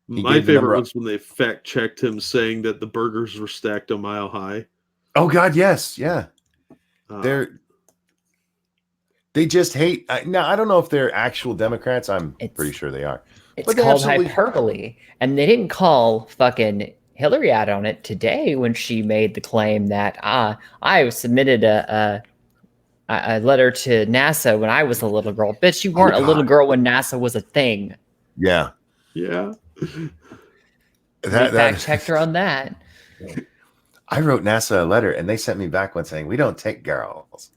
My favorite was when they fact checked him saying that the burgers were stacked a mile high. Oh God, yes, yeah. They just hate. Now I don't know if they're actual Democrats. I'm pretty sure they are. It's called hyperbole, and they didn't call fucking Hillary out on it today when she made the claim that I submitted a letter to NASA when I was a little girl. Bitch, you weren't a little girl when NASA was a thing. Yeah. Yeah. That fact checked her on that. I wrote NASA a letter and they sent me back one saying, we don't take girls.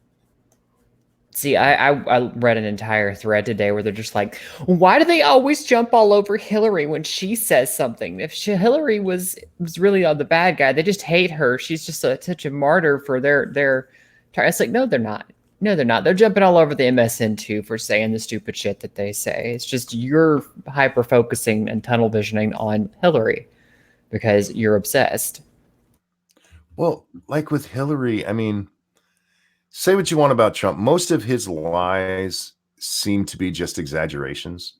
See, I read an entire thread today where they're just like, why do they always jump all over Hillary when she says something? If Hillary was really the bad guy, they just hate her. She's just such a martyr for their. It's like, no, they're not. No, they're not. They're jumping all over the MSN too for saying the stupid shit that they say. It's just you're hyper focusing and tunnel visioning on Hillary because you're obsessed. Well, like with Hillary, I mean, say what you want about Trump. Most of his lies seem to be just exaggerations.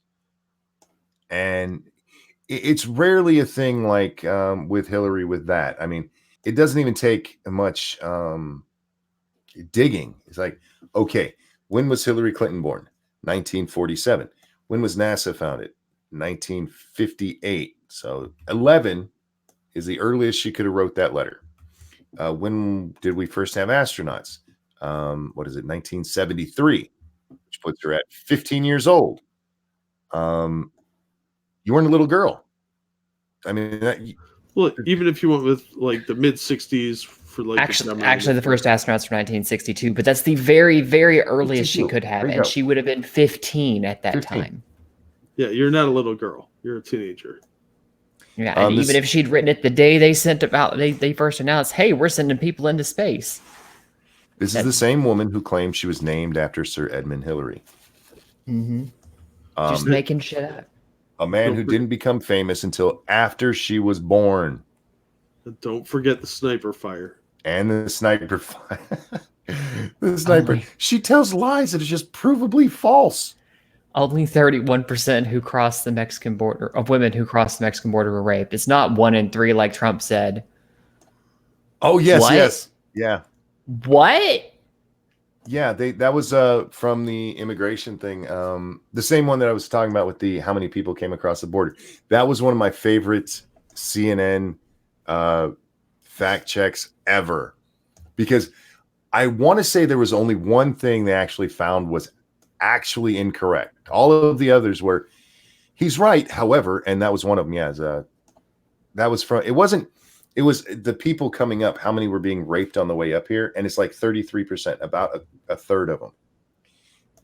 And it's rarely a thing like with Hillary with that. I mean, it doesn't even take much digging. It's like, okay, when was Hillary Clinton born? 1947. When was NASA founded? 1958. So 11 is the earliest she could have wrote that letter. When did we first have astronauts? 1973, which puts her at 15 years old. You weren't a little girl. I mean, well, even if you went with like the mid 60s for like actually the first astronauts from 1962, but that's the very, very earliest she could have, and she would have been 15 at that time. Yeah, you're not a little girl; you're a teenager. Yeah, and even if she'd written it the day they first announced, "Hey, we're sending people into space." This is the same woman who claimed she was named after Sir Edmund Hillary. Mm-hmm. Just Um, making shit up. a man who didn't become famous until after she was born. Don't forget the sniper fire. And the sniper. The sniper. She tells lies that is just provably false. Only 31% who crossed the Mexican border of women who crossed the Mexican border were raped. It's not 1 in 3 like Trump said. Oh, yes, What? yes. Yeah. What? Yeah, that was from the immigration thing. The same one that I was talking about with the how many people came across the border. That was one of my favorite CNN fact checks ever, because I want to say there was only one thing they actually found was actually incorrect. All of the others were he's right, however, and that was one of them. Yeah, that was from. It was the people coming up, how many were being raped on the way up here, and it's like 33%, about a third of them.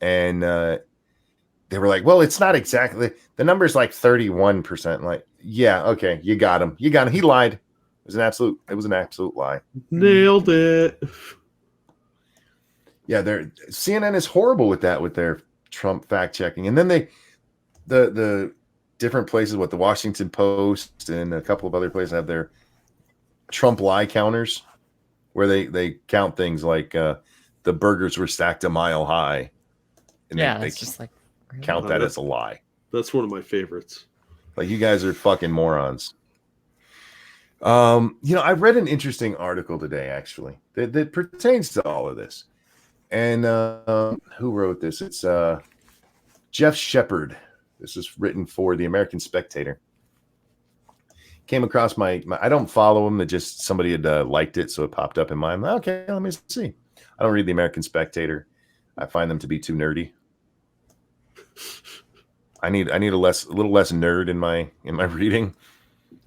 And they were like, well, it's not exactly, the number's like 31%. Like, yeah, okay, you got him, he lied. It was an absolute lie. Nailed it. Yeah, CNN is horrible with that, with their Trump fact checking. And then the different places, what the Washington Post and a couple of other places have their Trump lie counters, where they count things like the burgers were stacked a mile high, and they it's just like count that as a lie. That's one of my favorites. Like, you guys are fucking morons. I read an interesting article today, actually, that pertains to all of this. And who wrote this? It's Jeff Shepard. This is written for the American Spectator. Came across my I don't follow him. That just somebody had liked it, so it popped up in mine. Okay, let me see. I don't read the American Spectator. I find them to be too nerdy. I need a little less nerd in my reading.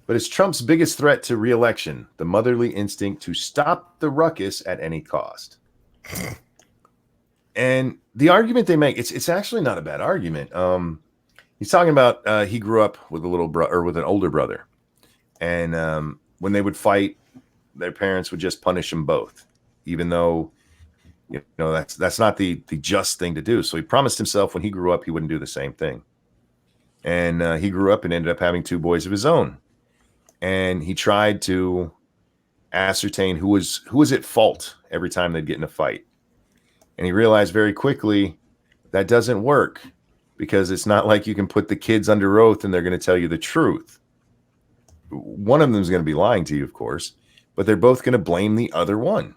But it's Trump's biggest threat to re-election: the motherly instinct to stop the ruckus at any cost. And the argument they make, it's actually not a bad argument. He's talking about he grew up with a little brother, or with an older brother. And when they would fight, their parents would just punish them both, even though that's not the just thing to do. So he promised himself when he grew up he wouldn't do the same thing. And he grew up and ended up having 2 boys of his own. And he tried to ascertain who was at fault every time they'd get in a fight. And he realized very quickly that doesn't work, because it's not like you can put the kids under oath and they're going to tell you the truth. One of them is going to be lying to you, of course, but they're both going to blame the other one.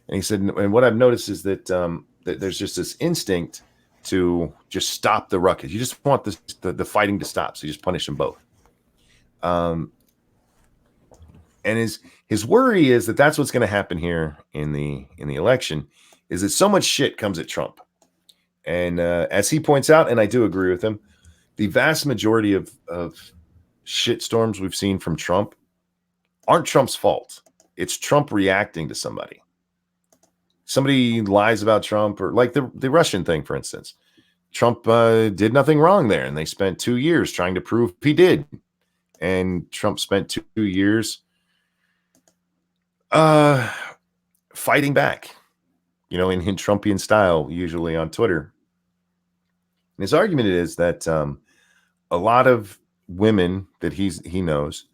And he said, and what I've noticed is that that there's just this instinct to just stop the ruckus. You just want the fighting to stop, so you just punish them both. And his worry is that that's what's going to happen here in the election, is that so much shit comes at Trump. And as he points out, and I do agree with him, the vast majority of shitstorms we've seen from Trump aren't Trump's fault. It's Trump reacting to somebody. Somebody lies about Trump, or like the Russian thing, for instance. Trump did nothing wrong there, and they spent 2 years trying to prove he did. And Trump spent 2 years fighting back, in Trumpian style, usually on Twitter. And his argument is that a lot of women that he knows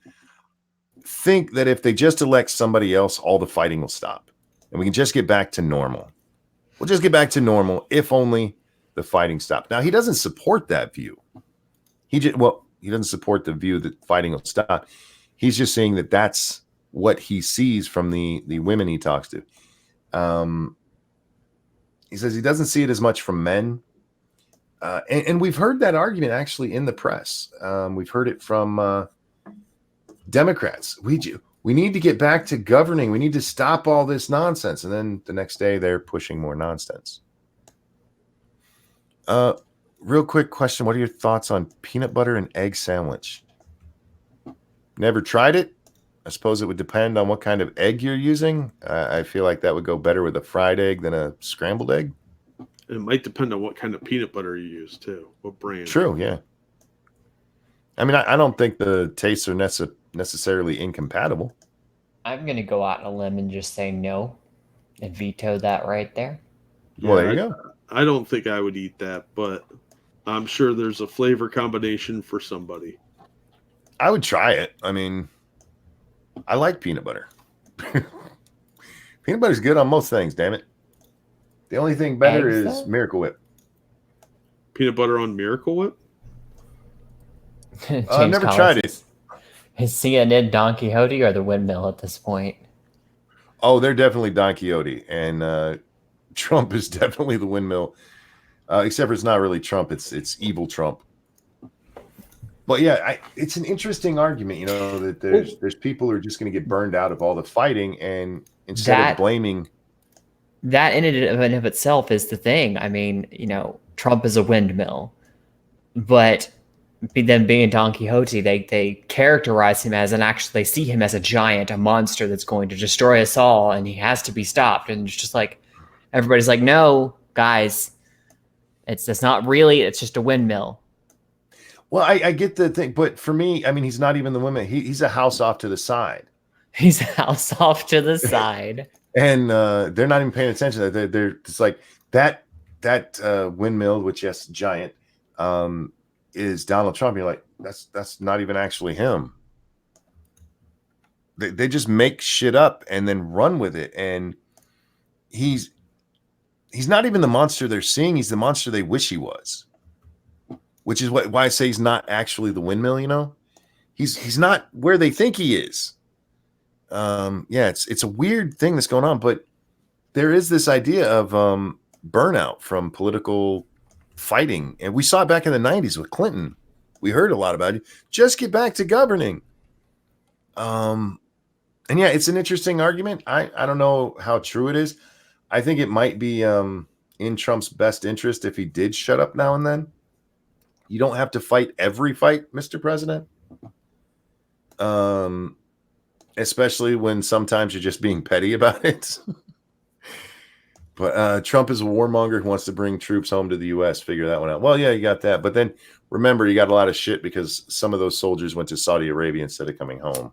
think that if they just elect somebody else, all the fighting will stop, and we can just get back to normal. We'll just get back to normal if only the fighting stopped. Now, he doesn't support that view. He doesn't support the view that fighting will stop. He's just saying that that's what he sees from the women he talks to. He says he doesn't see it as much from men. And we've heard that argument actually in the press. We've heard it from Democrats. We need to get back to governing. We need to stop all this nonsense. And then the next day they're pushing more nonsense. Real quick question. What are your thoughts on peanut butter and egg sandwich? Never tried it. I suppose it would depend on what kind of egg you're using. I feel like that would go better with a fried egg than a scrambled egg. It might depend on what kind of peanut butter you use, too. What brand. True, yeah. I mean, I don't think the tastes are necessarily incompatible. I'm going to go out on a limb and just say no and veto that right there. Well, there you go. I don't think I would eat that, but I'm sure there's a flavor combination for somebody. I would try it. I mean, I like peanut butter. Peanut butter's good on most things, damn it. The only thing better Eggs, is though? Miracle Whip. Peanut butter on Miracle Whip? James I've never Collins tried it. Is CNN Don Quixote or the windmill at this point? Oh, they're definitely Don Quixote, and Trump is definitely the windmill. Except for it's not really Trump; it's evil Trump. But yeah, it's an interesting argument, that there's people who are just going to get burned out of all the fighting, and instead of blaming that in and of itself is the thing. I mean, Trump is a windmill, but them being Don Quixote, they characterize him as, and actually they see him as a giant, a monster that's going to destroy us all, and he has to be stopped. And it's just like everybody's like, no, guys, it's not really. It's just a windmill. Well, I get the thing, but for me, I mean, he's not even the windmill. He's a house off to the side. He's a house off to the side. And they're not even paying attention. They're it's like that windmill, which yes, giant, is Donald Trump. You're like, that's not even actually him. They just make shit up and then run with it. And he's not even the monster they're seeing. He's the monster they wish he was. Which is why I say he's not actually the windmill. He's not where they think he is. It's a weird thing that's going on, but there is this idea of burnout from political fighting, and we saw it back in the 90s with Clinton. We heard a lot about it. Just get back to governing. And yeah, it's an interesting argument. I don't know how true it is. I think it might be in Trump's best interest if he did shut up now and then. You don't have to fight every fight, Mr. President. Especially when sometimes you're just being petty about it. But Trump is a warmonger who wants to bring troops home to the U.S. Figure that one out. Well, yeah, you got that. But then remember, you got a lot of shit because some of those soldiers went to Saudi Arabia instead of coming home.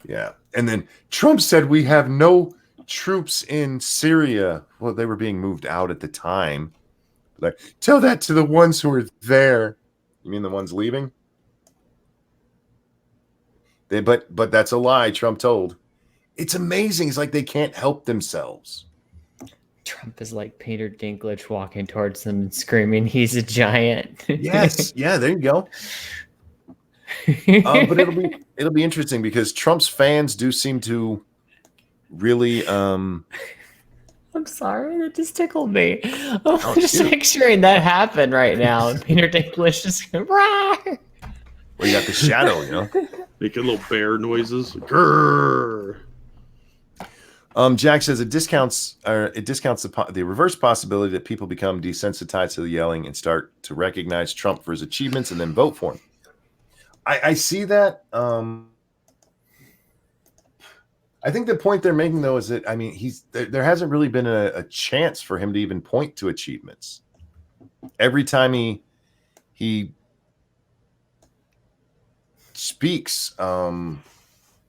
Yeah. And then Trump said we have no troops in Syria. Well, they were being moved out at the time. Like, tell that to the ones who are there. You mean the ones leaving? But that's a lie. Trump told. It's amazing. It's like they can't help themselves. Trump is like Peter Dinklage walking towards them and screaming, "He's a giant." Yes. Yeah. There you go. But it'll be interesting because Trump's fans do seem to really. I'm sorry, that just tickled me. I'm just picturing that happen right now. Peter Dinklage just going, "Rah!" Well, you got the shadow, making little bear noises. Grrr. Jack says it discounts the reverse possibility that people become desensitized to the yelling and start to recognize Trump for his achievements and then vote for him. I see that. I think the point they're making, though, is that, I mean, there hasn't really been a chance for him to even point to achievements. Every time he speaks,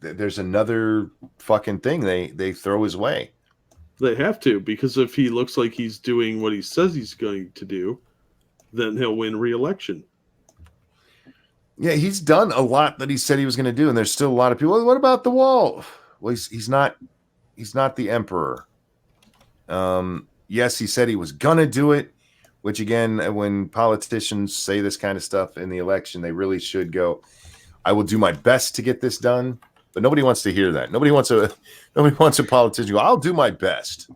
there's another fucking thing they throw his way. They have to, because if he looks like he's doing what he says he's going to do, then he'll win re-election. Yeah, he's done a lot that he said he was going to do, and there's still a lot of people. Well, what about the wall? Well, he's not the emperor. Yes, he said he was gonna do it, which again, when politicians say this kind of stuff in the election, they really should go, I will do my best to get this done. But nobody wants to hear that. Nobody wants a politician to go, I'll do my best.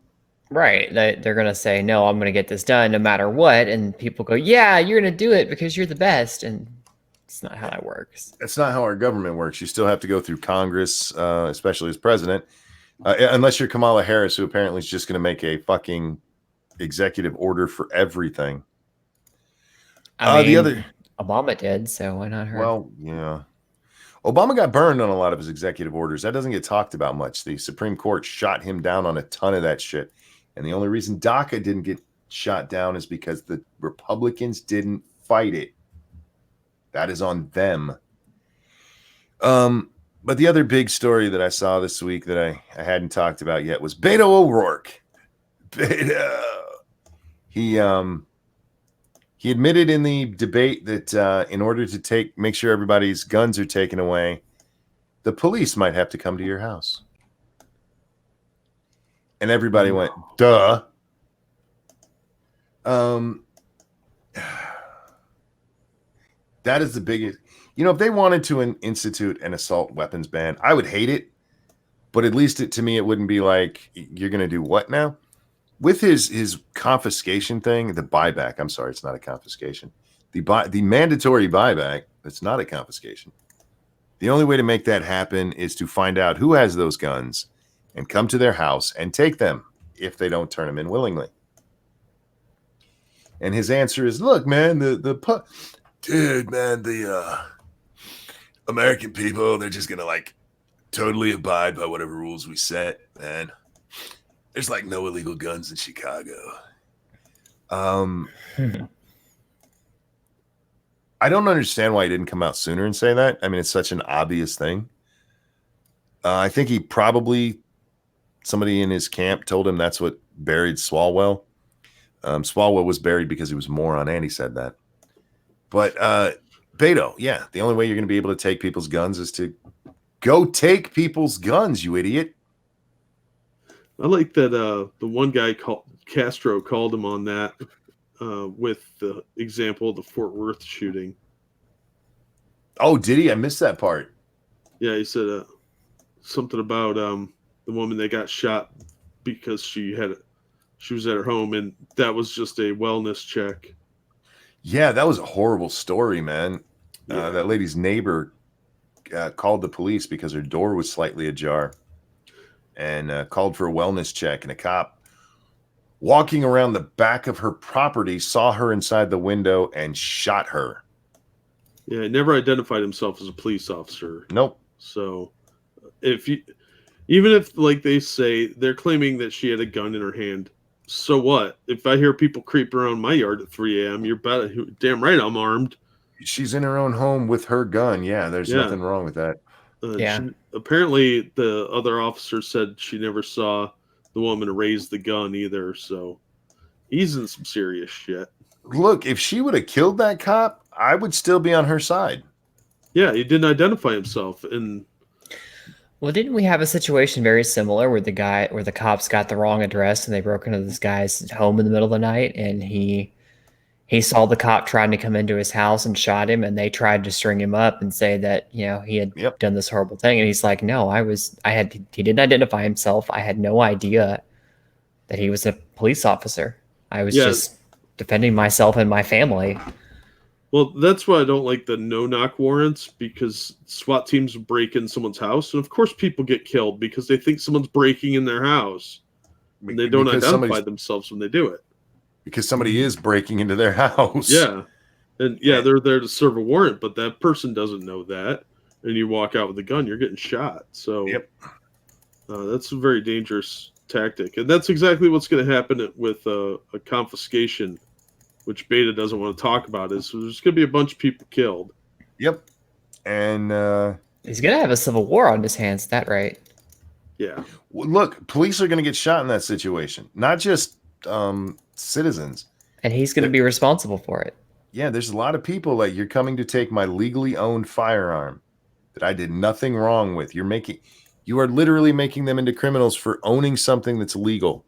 Right. They're gonna say, no, I'm gonna get this done no matter what. And people go, yeah, you're gonna do it because you're the best. And it's not how that works. That's not how our government works. You still have to go through Congress, especially as president, unless you're Kamala Harris, who apparently is just going to make a fucking executive order for everything. I mean, Obama did, so why not her? Well, yeah. Obama got burned on a lot of his executive orders. That doesn't get talked about much. The Supreme Court shot him down on a ton of that shit. And the only reason DACA didn't get shot down is because the Republicans didn't fight it. That is on them. But the other big story that I saw this week that I hadn't talked about yet was Beto O'Rourke. Beta. He admitted in the debate that in order to make sure everybody's guns are taken away, the police might have to come to your house. And everybody went, duh. That is the biggest. If they wanted to institute an assault weapons ban, I would hate it. But at least to me, it wouldn't be like, you're going to do what now? With his confiscation thing, the buyback. I'm sorry, it's not a confiscation. The mandatory buyback, it's not a confiscation. The only way to make that happen is to find out who has those guns and come to their house and take them if they don't turn them in willingly. And his answer is, look, man, dude, man, the American people, they're just going to like totally abide by whatever rules we set, man. There's like no illegal guns in Chicago. I don't understand why he didn't come out sooner and say that. I mean, it's such an obvious thing. I think somebody in his camp told him that's what buried Swalwell. Swalwell was buried because he was a moron, and he said that. But Beto, yeah, the only way you're going to be able to take people's guns is to go take people's guns, you idiot. I like that the one guy Castro called him on that with the example of the Fort Worth shooting. Oh, did he? I missed that part. Yeah, he said something about the woman that got shot because she was at her home, and that was just a wellness check. Yeah, that was a horrible story, man. Yeah. That lady's neighbor called the police because her door was slightly ajar and called for a wellness check. And a cop walking around the back of her property saw her inside the window and shot her. Yeah, he never identified himself as a police officer. Nope. So even if like they say they're claiming that she had a gun in her hand, so what? If I hear people creep around my yard at 3 a.m., you're damn right I'm armed. She's in her own home with her gun. Yeah, there's nothing wrong with that. Apparently, the other officer said she never saw the woman raise the gun either. So he's in some serious shit. Look, if she would have killed that cop, I would still be on her side. Yeah, he didn't identify himself. Well, didn't we have a situation very similar where the cops got the wrong address and they broke into this guy's home in the middle of the night, and he saw the cop trying to come into his house and shot him, and they tried to string him up and say that, he had done this horrible thing. And he's like, no, he didn't identify himself. I had no idea that he was a police officer. I was just defending myself and my family. Well, that's why I don't like the no-knock warrants, because SWAT teams break in someone's house, and of course people get killed because they think someone's breaking in their house. And they don't identify themselves when they do it. Because somebody is breaking into their house. Yeah. And they're there to serve a warrant, but that person doesn't know that. And you walk out with a gun, you're getting shot. So that's a very dangerous tactic. And that's exactly what's going to happen with a confiscation, which Beta doesn't want to talk about. Is there's going to be a bunch of people killed. Yep. And he's going to have a civil war on his hands. Is that right? Yeah. Well, look, police are going to get shot in that situation. Not just citizens. And he's going to be responsible for it. Yeah, there's a lot of people like, you're coming to take my legally owned firearm that I did nothing wrong with. You are literally making them into criminals for owning something that's legal.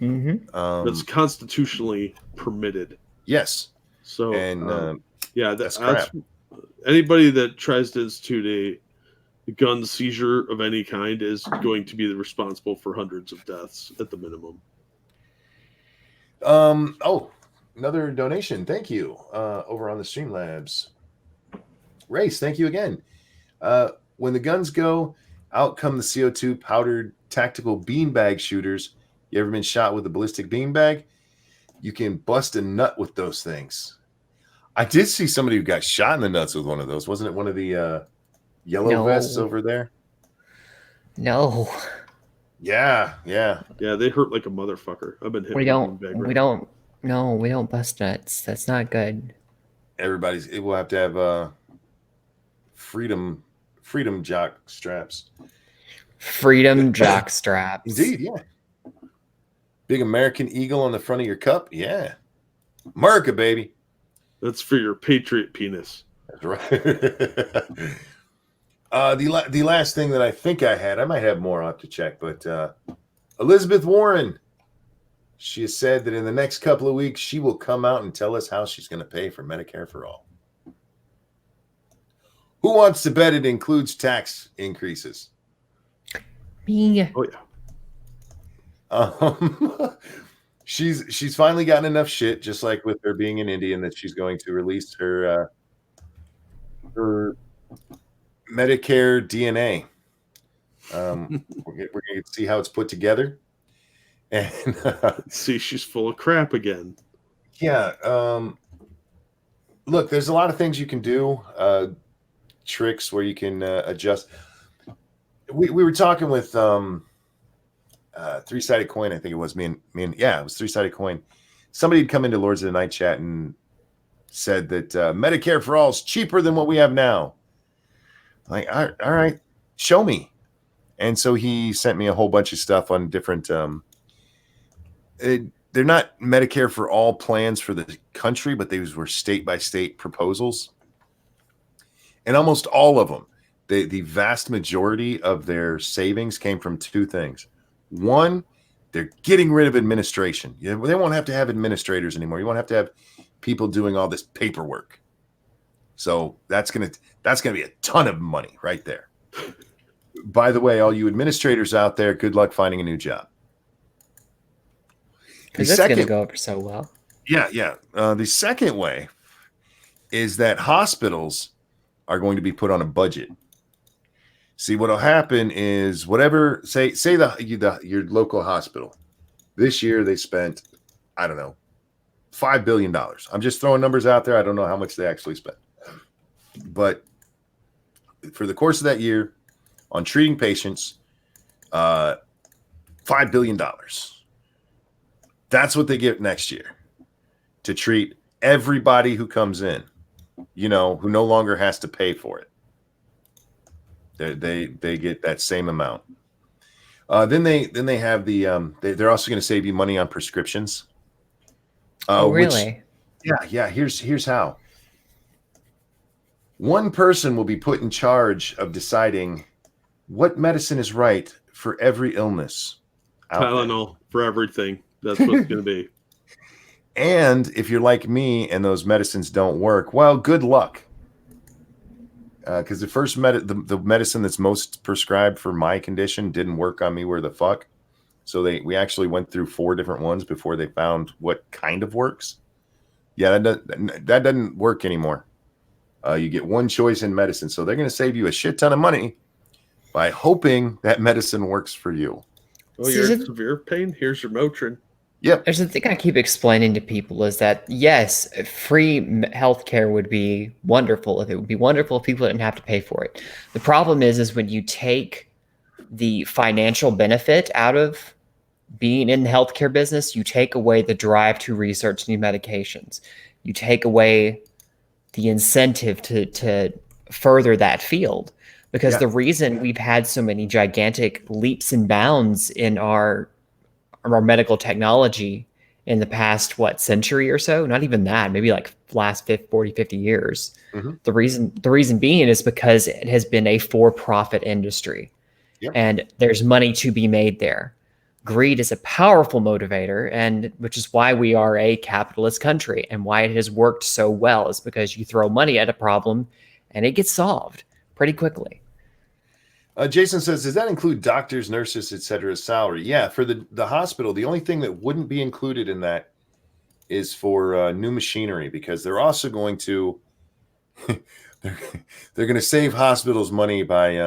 Mm-hmm. That's constitutionally permitted. Yes. So, and that's anybody that tries to institute a gun seizure of any kind is going to be responsible for hundreds of deaths at the minimum. Another donation. Thank you. Over on the Streamlabs. Race, thank you again. When the guns go, out come the CO2 powdered tactical beanbag shooters. You ever been shot with a ballistic beanbag? You can bust a nut with those things. I did see somebody who got shot in the nuts with one of those. Wasn't it one of the yellow vests over there? No. Yeah, they hurt like a motherfucker. I've been hit. We don't bust nuts. That's not good. It will have to have freedom jock straps. Freedom jock straps. Indeed, yeah. Big American eagle on the front of your cup? Yeah. America, baby. That's for your patriot penis. That's right. The last thing that I think I had, I might have more, I'll have to check, but Elizabeth Warren, she has said that in the next couple of weeks, she will come out and tell us how she's going to pay for Medicare for all. Who wants to bet it includes tax increases? Me. Oh yeah. She's finally gotten enough shit, just like with her being an Indian, that she's going to release her Medicare DNA. We're going to see how it's put together, and see, she's full of crap again. Yeah. Look, there's a lot of things you can do, tricks where you can adjust. We were talking with Three-Sided Coin, I think it was me and it was Three-Sided Coin. Somebody had come into Lords of the Night chat and said that Medicare for all is cheaper than what we have now. Like, all right, show me. And so he sent me a whole bunch of stuff on different. They're not Medicare for all plans for the country, but these were state by state proposals, and almost all of them, the vast majority of their savings came from two things. One, they're getting rid of administration. They won't have to have administrators anymore. You won't have to have people doing all this paperwork. So that's gonna be a ton of money right there. By the way, all you administrators out there, good luck finding a new job. Because that's going to go over so well. Yeah. The second way is that hospitals are going to be put on a budget. See, what'll happen is whatever, say your local hospital, this year they spent, I don't know, $5 billion. I'm just throwing numbers out there. I don't know how much they actually spent. But for the course of that year, on treating patients, $5 billion. That's what they get next year to treat everybody who comes in, who no longer has to pay for it. They get that same amount. Then they have the they're also going to save you money on prescriptions. Oh, really? Yeah. Here's how. One person will be put in charge of deciding what medicine is right for every illness. Tylenol for everything. That's what it's going to be. And if you're like me and those medicines don't work, well, good luck. Because the first the medicine that's most prescribed for my condition didn't work on me where the fuck. So we actually went through 4 different ones before they found what kind of works. Yeah, that doesn't work anymore. You get one choice in medicine. So they're going to save you a shit ton of money by hoping that medicine works for you. Oh, you're in severe pain? Here's your Motrin. Yep. There's the thing I keep explaining to people is that, yes, free healthcare would be wonderful. It would be wonderful if people didn't have to pay for it. The problem is when you take the financial benefit out of being in the healthcare business, you take away the drive to research new medications. You take away the incentive to further that field. Because the reason we've had so many gigantic leaps and bounds in our medical technology in the past, century or so, not even that, maybe like last 40, 50 years. Mm-hmm. The reason being is because it has been a for-profit industry. Yep. And there's money to be made there. Greed is a powerful motivator, and which is why we are a capitalist country and why it has worked so well, is because you throw money at a problem and it gets solved pretty quickly. Jason says, does that include doctors, nurses, etc.'s salary? Yeah, for the hospital, the only thing that wouldn't be included in that is for new machinery, because they're also going to they're going to save hospitals money by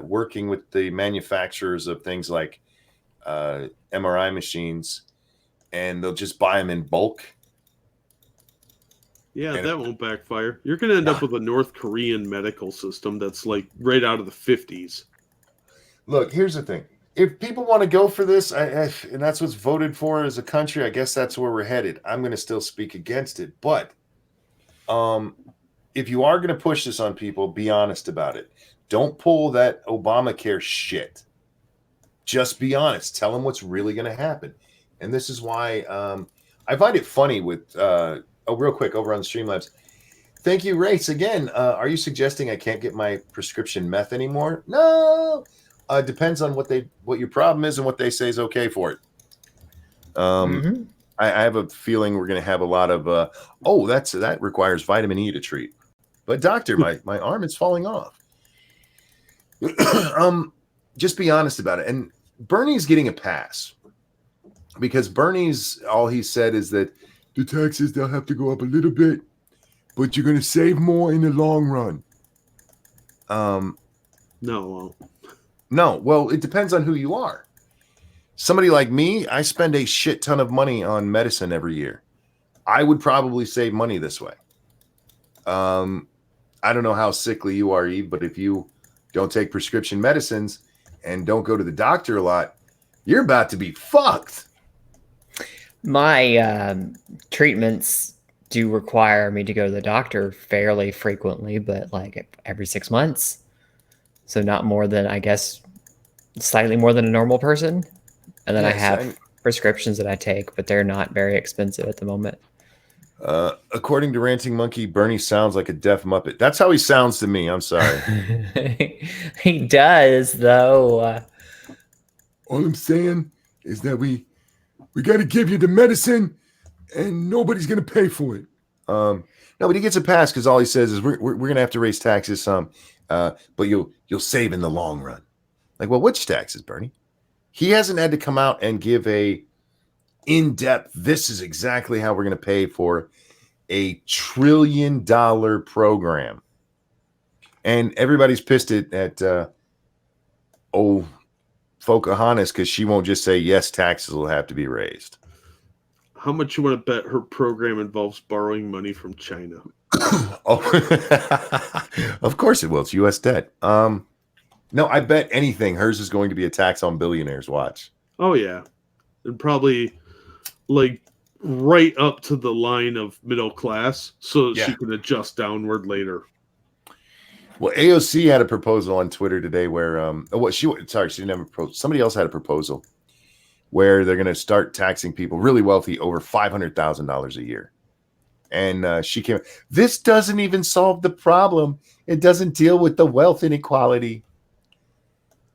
working with the manufacturers of things like MRI machines, and they'll just buy them in bulk. Yeah, that won't backfire. You're going to end up with a North Korean medical system that's like right out of the 50s. Look, here's the thing. If people want to go for this, and that's what's voted for as a country, I guess that's where we're headed. I'm going to still speak against it. But if you are going to push this on people, be honest about it. Don't pull that Obamacare shit. Just be honest. Tell them what's really going to happen. And this is why I find it funny with real quick over on Streamlabs. Thank you, Race. Again, are you suggesting I can't get my prescription meth anymore? No. Depends on what your problem is and what they say is okay for it. I have a feeling we're going to have a lot of that requires vitamin E to treat. But doctor, my arm is falling off. Just be honest about it. And Bernie's getting a pass because Bernie's all he said is that the taxes, they'll have to go up a little bit, but you're going to save more in the long run. No. Well, it depends on who you are. Somebody like me, I spend a shit ton of money on medicine every year. I would probably save money this way. I don't know how sickly you are, Eve, but if you don't take prescription medicines and don't go to the doctor a lot, you're about to be fucked. My treatments do require me to go to the doctor fairly frequently, but like every 6 months. So not more than, I guess, slightly more than a normal person. And then I have prescriptions that I take, but they're not very expensive at the moment. According to Ranting Monkey, Bernie sounds like a deaf Muppet. That's how he sounds to me. I'm sorry. He does, though. All I'm saying is that we got to give you the medicine, and nobody's going to pay for it. No, but he gets a pass because all he says is we're going to have to raise taxes some, but you'll save in the long run. Like, well, which taxes, Bernie? He hasn't had to come out and give a in-depth, this is exactly how we're going to pay for a $1 trillion program. And everybody's pissed at Pocahontas because she won't just say, yes, taxes will have to be raised. How much you want to bet her program involves borrowing money from China? Of course it will. It's U.S. debt. No, I bet anything hers is going to be a tax on billionaires. Watch. Oh, yeah. And probably like right up to the line of middle class so that she can adjust downward later. Well, AOC had a proposal on Twitter today where she didn't have a proposal. Somebody else had a proposal where they're going to start taxing people really wealthy over $500,000 a year. And she came, this doesn't even solve the problem. It doesn't deal with the wealth inequality.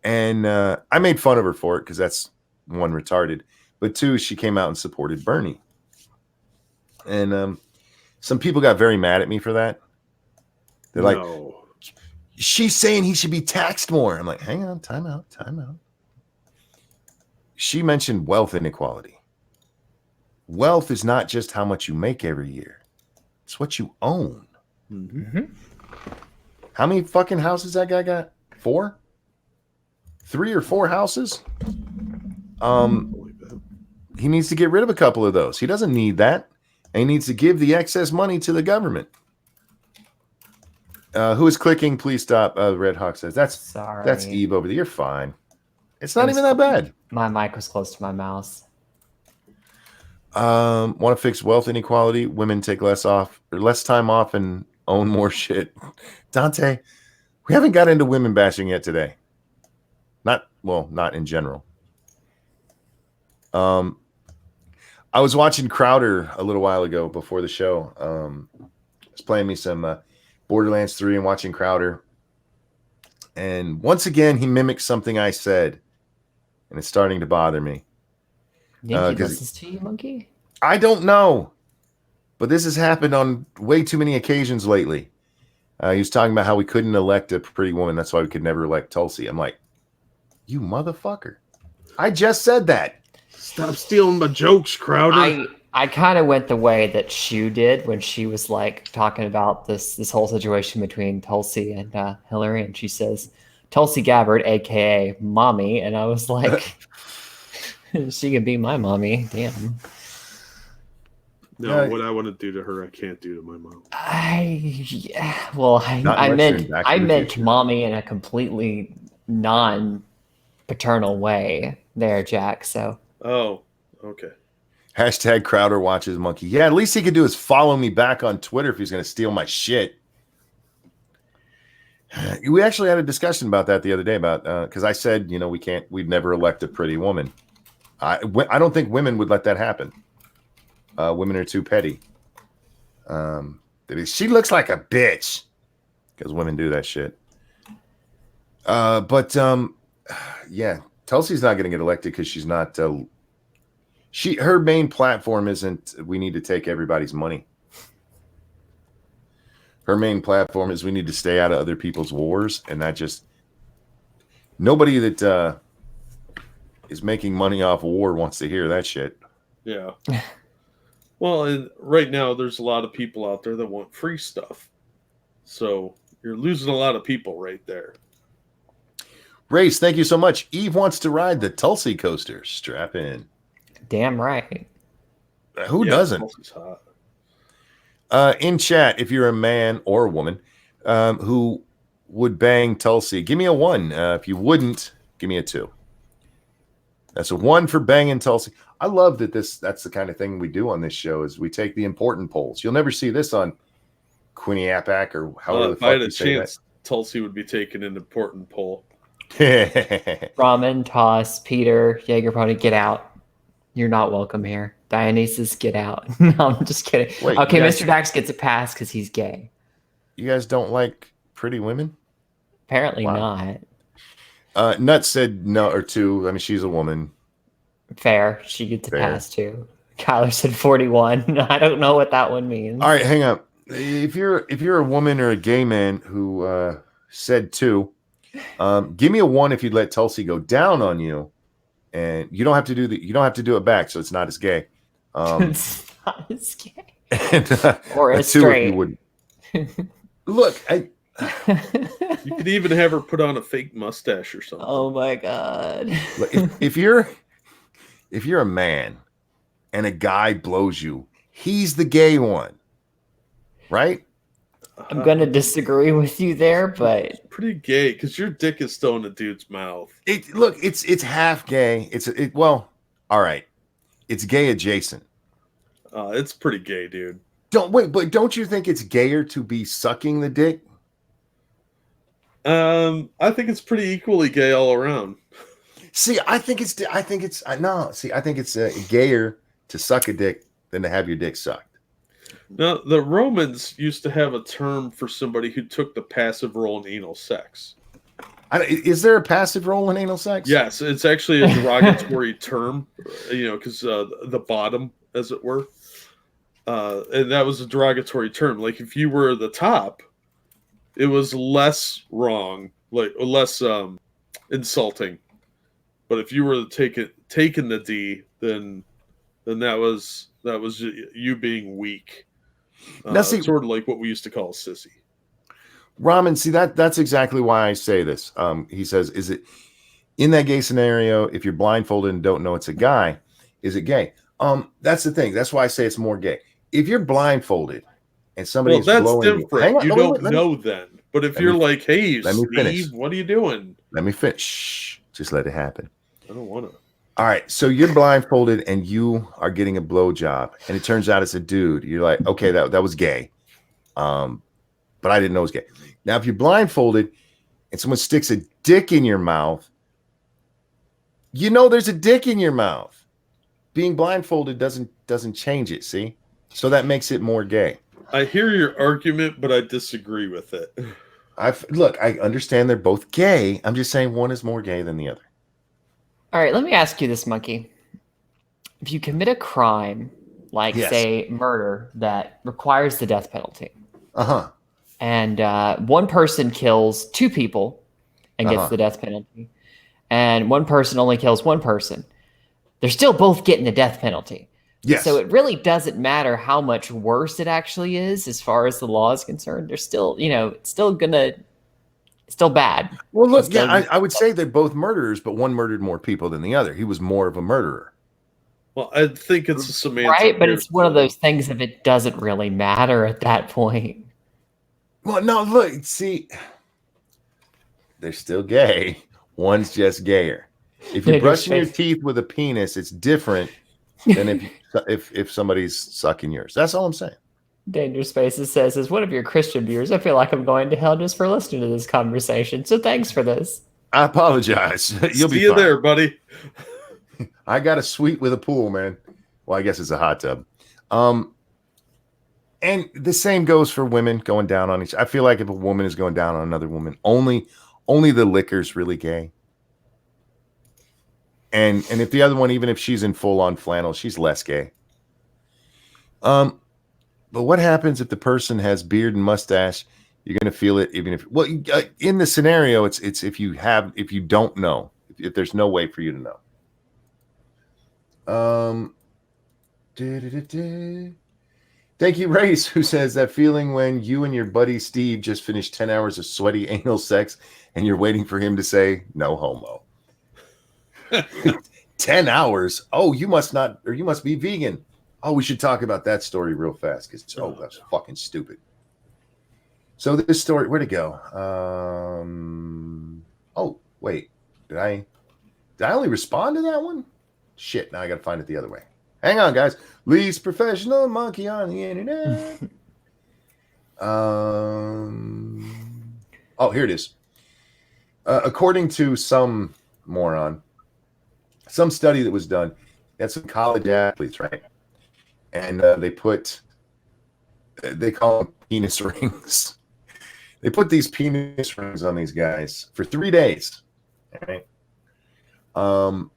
And I made fun of her for it because that's one, retarded, but two, she came out and supported Bernie. And some people got very mad at me for that. They're like, she's saying he should be taxed more. I'm like, hang on, time out. She mentioned wealth inequality. Wealth is not just how much you make every year. It's what you own. Mm-hmm. How many fucking houses that guy got? 4? 3 or 4 houses? He needs to get rid of a couple of those. He doesn't need that. And he needs to give the excess money to the government. Who is clicking? Please stop. Red Hawk says that's Eve over there. You're fine. It's not even that bad. My mic was close to my mouse. Want to fix wealth inequality? Women take less time off and own more shit. Dante, we haven't got into women bashing yet today. Not in general. I was watching Crowder a little while ago before the show. Was playing me some Borderlands 3 and watching Crowder. And once again, he mimics something I said. And it's starting to bother me. Think he listens to you, Monkey? I don't know. But this has happened on way too many occasions lately. He was talking about how we couldn't elect a pretty woman. That's why we could never elect Tulsi. I'm like, you motherfucker. I just said that. Stop stealing my jokes, Crowder. I kind of went the way that Shu did when she was like talking about this whole situation between Tulsi and Hillary, and she says Tulsi Gabbard, aka Mommy, and I was like, she can be my mommy. Damn. No, what I want to do to her, I can't do to my mom. I meant mommy in a completely non-paternal way there, Jack. So. Oh, okay. Hashtag Crowder watches Monkey. Yeah, at least he could do is follow me back on Twitter if he's going to steal my shit. We actually had a discussion about that the other day about because I said, we'd never elect a pretty woman. I don't think women would let that happen. Women are too petty. She looks like a bitch because women do that shit. But yeah, Tulsi's not going to get elected because she's not. Her main platform isn't we need to take everybody's money. Her main platform is we need to stay out of other people's wars, and not just nobody that is making money off war wants to hear that shit. Yeah. Well, and right now there's a lot of people out there that want free stuff. So you're losing a lot of people right there. Race, thank you so much. Eve wants to ride the Tulsi coaster. Strap in. Damn right. Who doesn't? Tulsi's hot. In chat, if you're a man or a woman who would bang Tulsi, give me a 1. If you wouldn't, give me a 2. That's a 1 for banging Tulsi. I love that that's the kind of thing we do on this show is we take the important polls. You'll never see this on Quinnipiac or however the if I had fuck a you say chance, Tulsi would be taking an important poll. that. Ramen, Toss, Peter, Jaeger Pony, get out. You're not welcome here. Dionysus, get out. No, I'm just kidding. Wait, okay, you guys- Mr. Dax gets a pass because he's gay. You guys don't like pretty women? Apparently Wow. not. Nut said no or 2. I mean, she's a woman. Fair. She gets a Fair. pass too. Kyler said 41. I don't know what that one means. All right, hang up. If you're a woman or a gay man who said 2, give me a 1 if you'd let Tulsi go down on you, and you don't have to do it back, so it's not as gay. It's not as gay. And, Or a as 2 if straight. you wouldn't. Look, You could even have her put on a fake mustache or something. Oh my god. look, if you're a man and a guy blows you, he's the gay one, right? I'm gonna disagree with you there, but It's pretty gay because your dick is still in a dude's mouth. It's half gay. Well, all right. It's gay adjacent. It's pretty gay, dude. But don't you think it's gayer to be sucking the dick? I think it's pretty equally gay all around. See, I think it's gayer to suck a dick than to have your dick sucked. Now, the Romans used to have a term for somebody who took the passive role in anal sex. Is there a passive role in anal sex? Yes, it's actually a derogatory term, because the bottom, as it were. And that was a derogatory term. Like, if you were the top, it was less wrong, like less insulting. But if you were taking the D, then that was you being weak. Now, see, sort of like what we used to call a sissy. Ramen, see that's exactly why I say this. He says, is it in that gay scenario, if you're blindfolded and don't know it's a guy, is it gay? That's the thing. That's why I say it's more gay. If you're blindfolded and somebody's that's blowing different. Hang on, you no, don't wait, let know then. But if you're like, hey, let me finish. Steve, what are you doing? Let me finish. Shh, just let it happen. I don't want to. All right, so you're blindfolded and you are getting a blowjob, and it turns out it's a dude. You're like, okay, that was gay, but I didn't know it was gay. Now, if you're blindfolded and someone sticks a dick in your mouth, there's a dick in your mouth. Being blindfolded doesn't change it. See, so that makes it more gay. I hear your argument, but I disagree with it. I understand they're both gay. I'm just saying one is more gay than the other. all right, let me ask you this, Monkey. If you commit a crime, like Yes. say murder, that requires the death penalty, Uh-huh. and one person kills 2 people and gets Uh-huh. the death penalty, and one person only kills 1 person, they're still both getting the death penalty. Yes. So it really doesn't matter how much worse it actually is as far as the law is concerned. They're still, it's still bad. Well, look, It's yeah, still- I would say they're both murderers, but one murdered more people than the other. He was more of a murderer. Well, I think it's a semantic. Right, but it's one of those things if it doesn't really matter at that point. Well, no, look, see, they're still gay. One's just gayer. If you're Dangerous brushing your space. teeth with a penis, it's different than if somebody's sucking yours. That's all I'm saying. Danger Spaces says, as one of your Christian viewers, I feel like I'm going to hell just for listening to this conversation. So thanks for this. I apologize. You'll be See you fine. there, buddy. I got a suite with a pool, man. Well, I guess it's a hot tub. And the same goes for women going down on each. I feel like if a woman is going down on another woman, only the liquor's really gay. And if the other one, even if she's in full on flannel, she's less gay. But what happens if the person has beard and mustache? You're gonna feel it, even if in the scenario, it's if you don't know, if there's no way for you to know. Thank you, Race, who says that feeling when you and your buddy Steve just finished 10 hours of sweaty anal sex and you're waiting for him to say no homo. 10 hours. Oh, you must be vegan. Oh, we should talk about that story real fast because that's fucking stupid. So this story, where'd it go? Oh, wait. Did I only respond to that one? Shit, now I gotta find it the other way. Hang on, guys. Least professional monkey on the internet. Oh, here it is. According to some moron, some study that was done, that's some college athletes, right? And they call them penis rings. They put these penis rings on these guys for 3 days. Right? On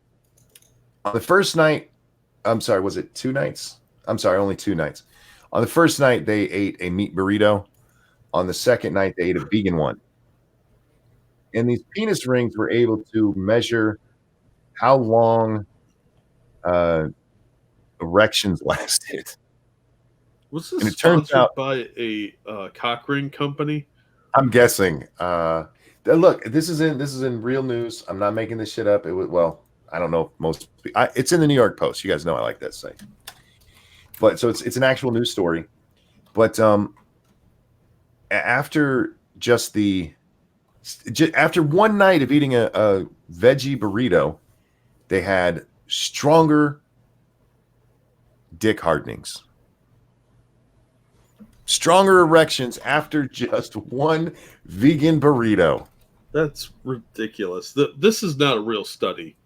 the first night, I'm sorry, was it 2 nights? I'm sorry, only 2 nights. On the first night, they ate a meat burrito. On the second night, they ate a vegan one. And these penis rings were able to measure how long erections lasted. Was this And it turns sponsored out by a cock ring company? I'm guessing. Look, this is in real news. I'm not making this shit up. It was, well, I don't know if it's in the New York Post. You guys know I like that site. But so it's an actual news story. But after after one night of eating a veggie burrito, they had stronger dick hardenings. Stronger erections after just one vegan burrito. That's ridiculous. This is not a real study.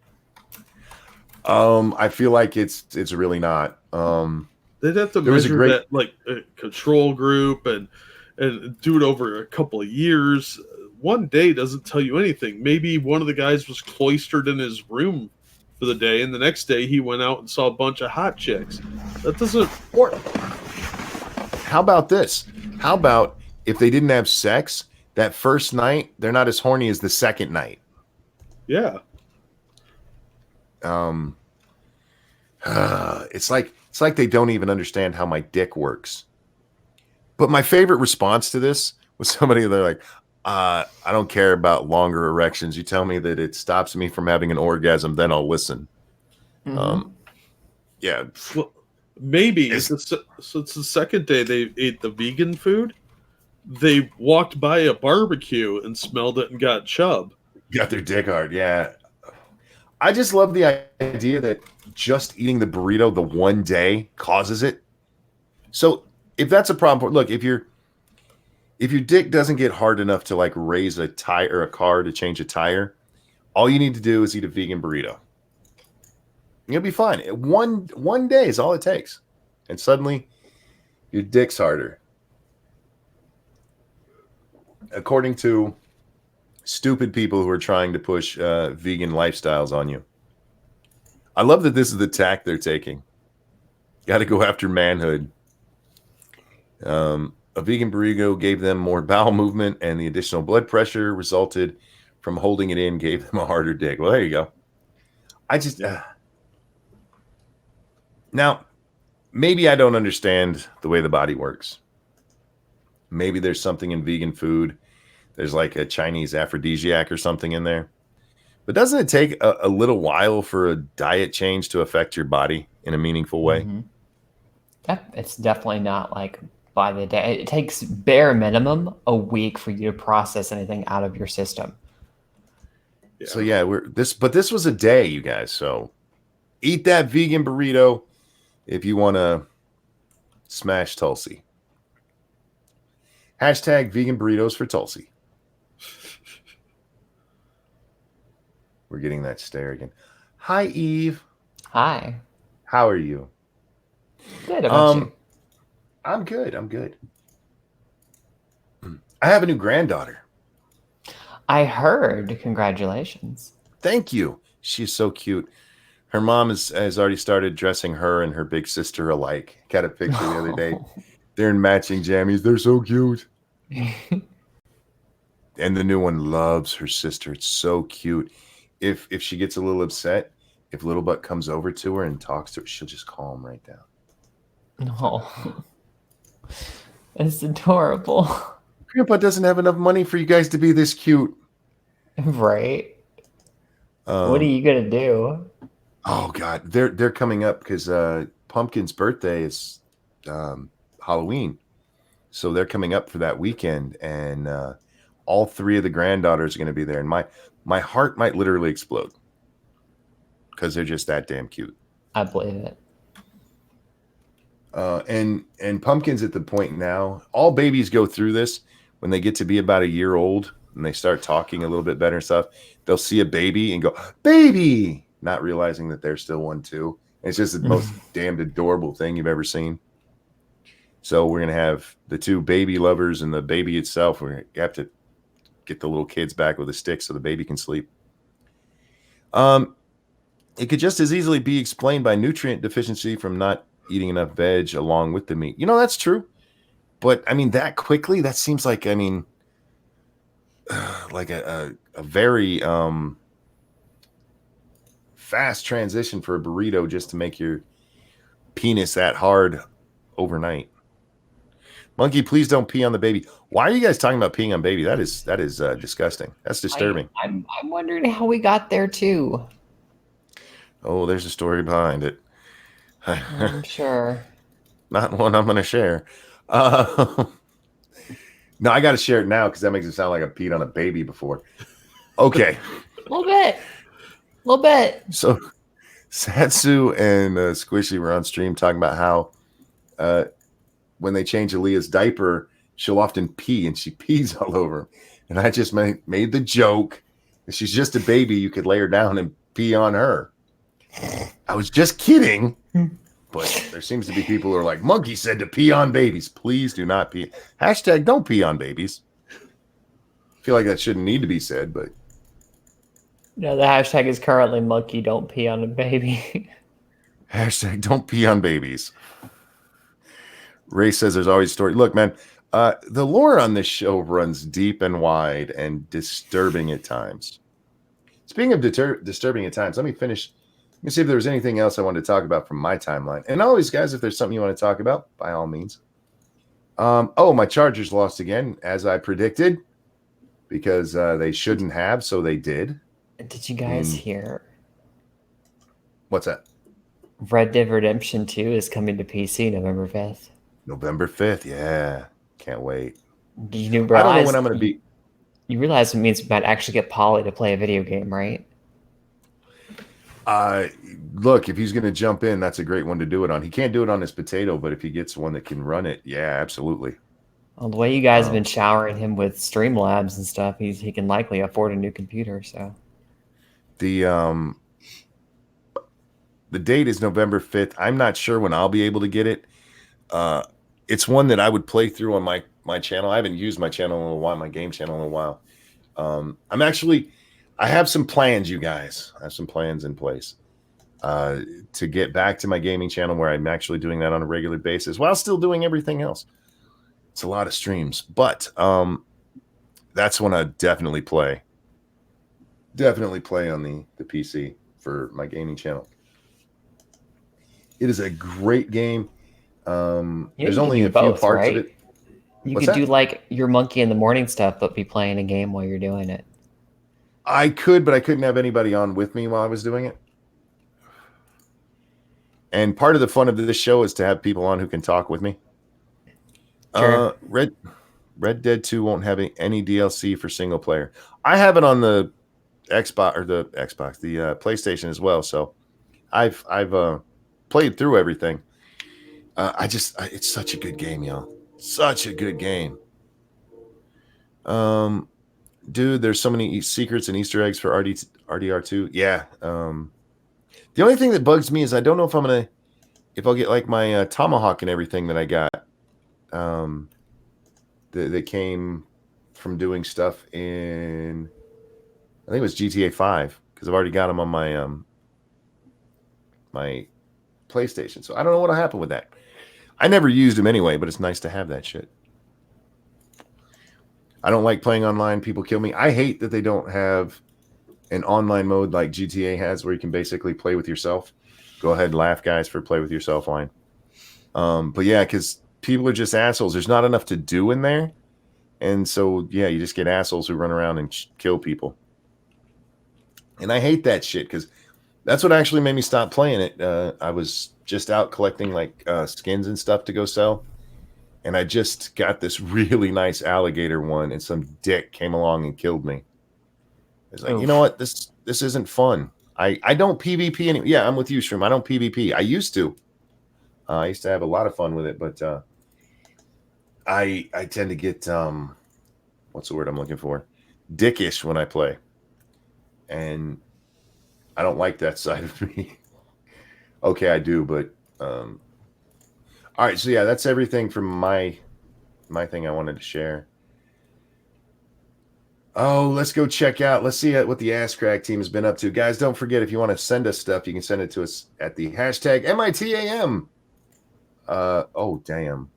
I feel like it's really not. They'd have to measure that like a control group and do it over a couple of years. One day doesn't tell you anything. Maybe one of the guys was cloistered in his room for the day, and the next day he went out and saw a bunch of hot chicks. That doesn't work. How about this? How about if they didn't have sex that first night, they're not as horny as the second night? Yeah. It's like they don't even understand how my dick works. But my favorite response to this was somebody, they're like, I don't care about longer erections. You tell me that it stops me from having an orgasm, then I'll listen. Mm-hmm. Yeah. Well, maybe so it's the second day they ate the vegan food. They walked by a barbecue and smelled it and got chub. Got their dick hard, yeah. I just love the idea that just eating the burrito the one day causes it. So if that's a problem, look, if your dick doesn't get hard enough to like raise a tire or a car to change a tire, all you need to do is eat a vegan burrito. You'll be fine. One day is all it takes. And suddenly your dick's harder. According to stupid people who are trying to push vegan lifestyles on you. I love that this is the tack they're taking. Got to go after manhood. A vegan burrito gave them more bowel movement, and the additional blood pressure resulted from holding it in gave them a harder dick. Well, there you go. I just... Now, maybe I don't understand the way the body works. Maybe there's something in vegan food. There's like a Chinese aphrodisiac or something in there. But doesn't it take a little while for a diet change to affect your body in a meaningful way? Mm-hmm. It's definitely not like by the day. It takes bare minimum a week for you to process anything out of your system. Yeah. So yeah, this was a day, you guys. So eat that vegan burrito if you want to smash Tulsi. Hashtag vegan burritos for Tulsi. We're getting that stare again. Hi, Eve. Hi. How are you? Good. How about you? I'm good. I'm good. I have a new granddaughter. I heard. Congratulations. Thank you. She's so cute. Her mom has already started dressing her and her big sister alike. Got a picture the other day. They're in matching jammies. They're so cute. And the new one loves her sister. It's so cute. If she gets a little upset, if Little Butt comes over to her and talks to her, she'll just calm right down. No. It's adorable. Grandpa doesn't have enough money for you guys to be this cute. Right? What are you gonna do? Oh God, they're coming up because Pumpkin's birthday is Halloween, so they're coming up for that weekend, and all three of the granddaughters are going to be there, and my heart might literally explode because they're just that damn cute. I believe it. And Pumpkin's at the point now. All babies go through this when they get to be about a year old and they start talking a little bit better and stuff. They'll see a baby and go, "Baby," not realizing that they're still one too. It's just the most damned adorable thing you've ever seen. So we're gonna have the two baby lovers and the baby itself. We have to get the little kids back with a stick so the baby can sleep. It could just as easily be explained by nutrient deficiency from not eating enough veg along with the meat. That's true. But I mean, that quickly, that seems like, like a very fast transition for a burrito just to make your penis that hard overnight. Monkey, please don't pee on the baby. Why are you guys talking about peeing on baby? That is disgusting. That's disturbing. I'm wondering how we got there too. Oh, there's a story behind it. I'm sure. Not one I'm going to share. No, I got to share it now because that makes it sound like I peed on a baby before. Okay. A little bit. So Satsu and Squishy were on stream talking about how when they change Aaliyah's diaper, she'll often pee and she pees all over him. And I just made the joke. If she's just a baby, you could lay her down and pee on her. I was just kidding. But there seems to be people who are like, Monkey said to pee on babies. Please do not pee. Hashtag don't pee on babies. I feel like that shouldn't need to be said, but. No, the hashtag is currently monkey don't pee on a baby. Hashtag don't pee on babies. Ray says there's always a story. Look, man, the lore on this show runs deep and wide and disturbing at times. Speaking of disturbing at times, let me finish. Let me see if there was anything else I wanted to talk about from my timeline. And always, guys, if there's something you want to talk about, by all means. My Chargers lost again, as I predicted, because they shouldn't have, so they did. Did you guys hear? What's that? Red Dead Redemption 2 is coming to PC November 5th. November 5th, yeah. Can't wait. You realize, I don't know when I'm going to be. You realize it means we might actually get Polly to play a video game, right? Look, if he's going to jump in, that's a great one to do it on. He can't do it on his potato, but if he gets one that can run it, yeah, absolutely. Well, the way you guys have been showering him with Streamlabs and stuff, he can likely afford a new computer. So the date is November 5th. I'm not sure when I'll be able to get it. It's one that I would play through on my channel. I haven't used my channel in a little while, my game channel in a while. I have some plans, you guys. I have some plans in place to get back to my gaming channel where I'm actually doing that on a regular basis while still doing everything else. It's a lot of streams, but that's when I definitely play. Definitely play on the PC for my gaming channel. It is a great game. There's only a few parts of it. You could do like your monkey in the morning stuff, but be playing a game while you're doing it. I could, but I couldn't have anybody on with me while I was doing it. And part of the fun of this show is to have people on who can talk with me. Sure. Red Dead 2 won't have any DLC for single player. I have it on the Xbox, the PlayStation as well. So I've played through everything. It's such a good game, y'all. Such a good game. Dude, there's so many secrets and Easter eggs for RDR2. Yeah. The only thing that bugs me is I don't know if I'll get like my tomahawk and everything that I got that came from doing stuff in, I think it was GTA 5, because I've already got them on my PlayStation. So I don't know what'll happen with that. I never used them anyway, but it's nice to have that shit. I don't like playing online. People kill me. I hate that they don't have an online mode like GTA has where you can basically play with yourself. Go ahead and laugh, guys, for play with yourself line. But yeah, because people are just assholes. There's not enough to do in there. And so, yeah, you just get assholes who run around and kill people. And I hate that shit because that's what actually made me stop playing it. I was just out collecting like skins and stuff to go sell. And I just got this really nice alligator one, and some dick came along and killed me. It's like, you know what? This isn't fun. I don't PvP anymore. Yeah, I'm with you, Shroom. I don't PvP. I used to. I used to have a lot of fun with it, but I tend to get what's the word I'm looking for? Dickish when I play. And I don't like that side of me. Okay, I do, but all right, so yeah, that's everything from my thing I wanted to share. Oh, let's go check out. Let's see what the Ass Crack team has been up to. Guys, don't forget, if you want to send us stuff, you can send it to us at the hashtag MITAM. Oh, damn.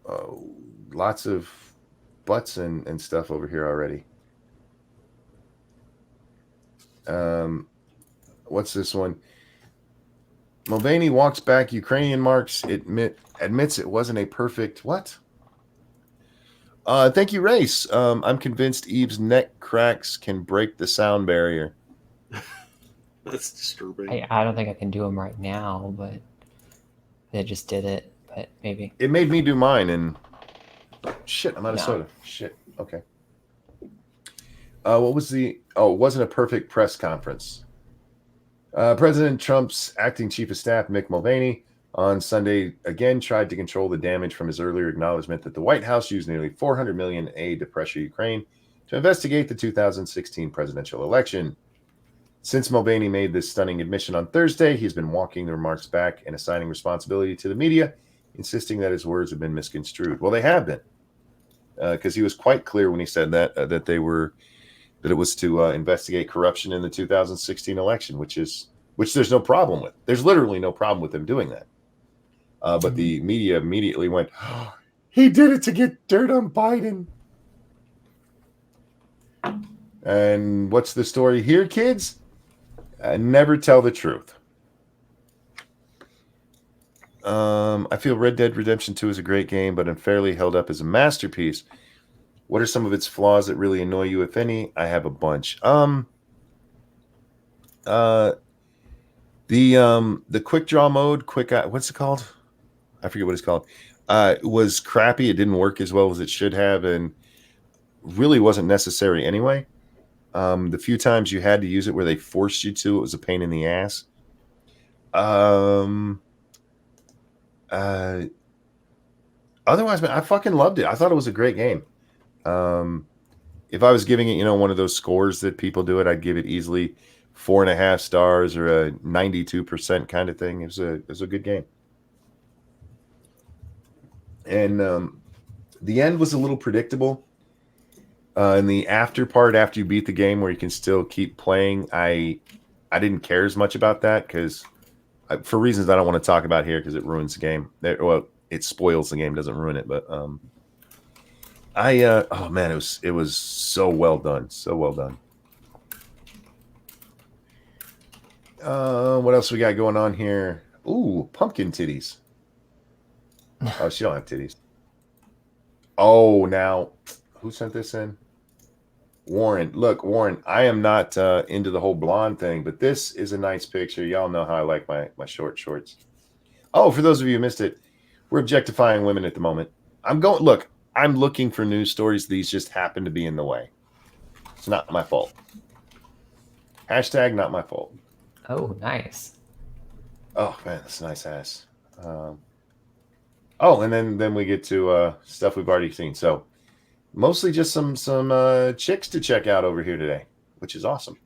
Oh, lots of butts and stuff over here already. What's this one? Mulvaney walks back. Ukrainian marks admits it wasn't a perfect what? Thank you, Race. I'm convinced Eve's neck cracks can break the sound barrier. That's disturbing. I don't think I can do them right now, but they just did it. But maybe it made me do mine, and shit, I'm out of soda. Shit. Okay. What was the? Oh, it wasn't a perfect press conference. President Trump's acting chief of staff, Mick Mulvaney, on Sunday again tried to control the damage from his earlier acknowledgement that the White House used nearly $400 million in aid to pressure Ukraine to investigate the 2016 presidential election. Since Mulvaney made this stunning admission on Thursday, he's been walking the remarks back and assigning responsibility to the media, insisting that his words have been misconstrued. Well, they have been, because he was quite clear when he said that that it was to investigate corruption in the 2016 election, which there's no problem with. There's literally no problem with him doing that. But the media immediately went, oh, he did it to get dirt on Biden. And what's the story here, kids? Never tell the truth. I feel Red Dead Redemption 2 is a great game, but unfairly held up as a masterpiece. What are some of its flaws that really annoy you, if any? I have a bunch. The quick draw mode, what's it called? I forget what it's called. Was crappy. It didn't work as well as it should have, and really wasn't necessary anyway. The few times you had to use it where they forced you to, it was a pain in the ass. Otherwise, man, I fucking loved it. I thought it was a great game. If I was giving it, one of those scores that people do it, I'd give it easily 4.5 stars or a 92% kind of thing. It was a good game. And the end was a little predictable. And the after part, after you beat the game, where you can still keep playing, I didn't care as much about that because, for reasons I don't want to talk about here, because it ruins the game. It spoils the game, doesn't ruin it. But oh man, it was so well done, so well done. What else we got going on here? Ooh, pumpkin titties. Oh, she don't have titties. Oh, now who sent this in? Warren. Look, Warren, I am not into the whole blonde thing, but this is a nice picture. Y'all know how I like my short shorts. Oh, for those of you who missed it, we're objectifying women at the moment. I'm looking for news stories. These just happen to be in the way. It's not my fault. Hashtag not my fault. Oh, nice. Oh man, that's a nice ass. And then we get to stuff we've already seen. So mostly just some chicks to check out over here today, which is awesome.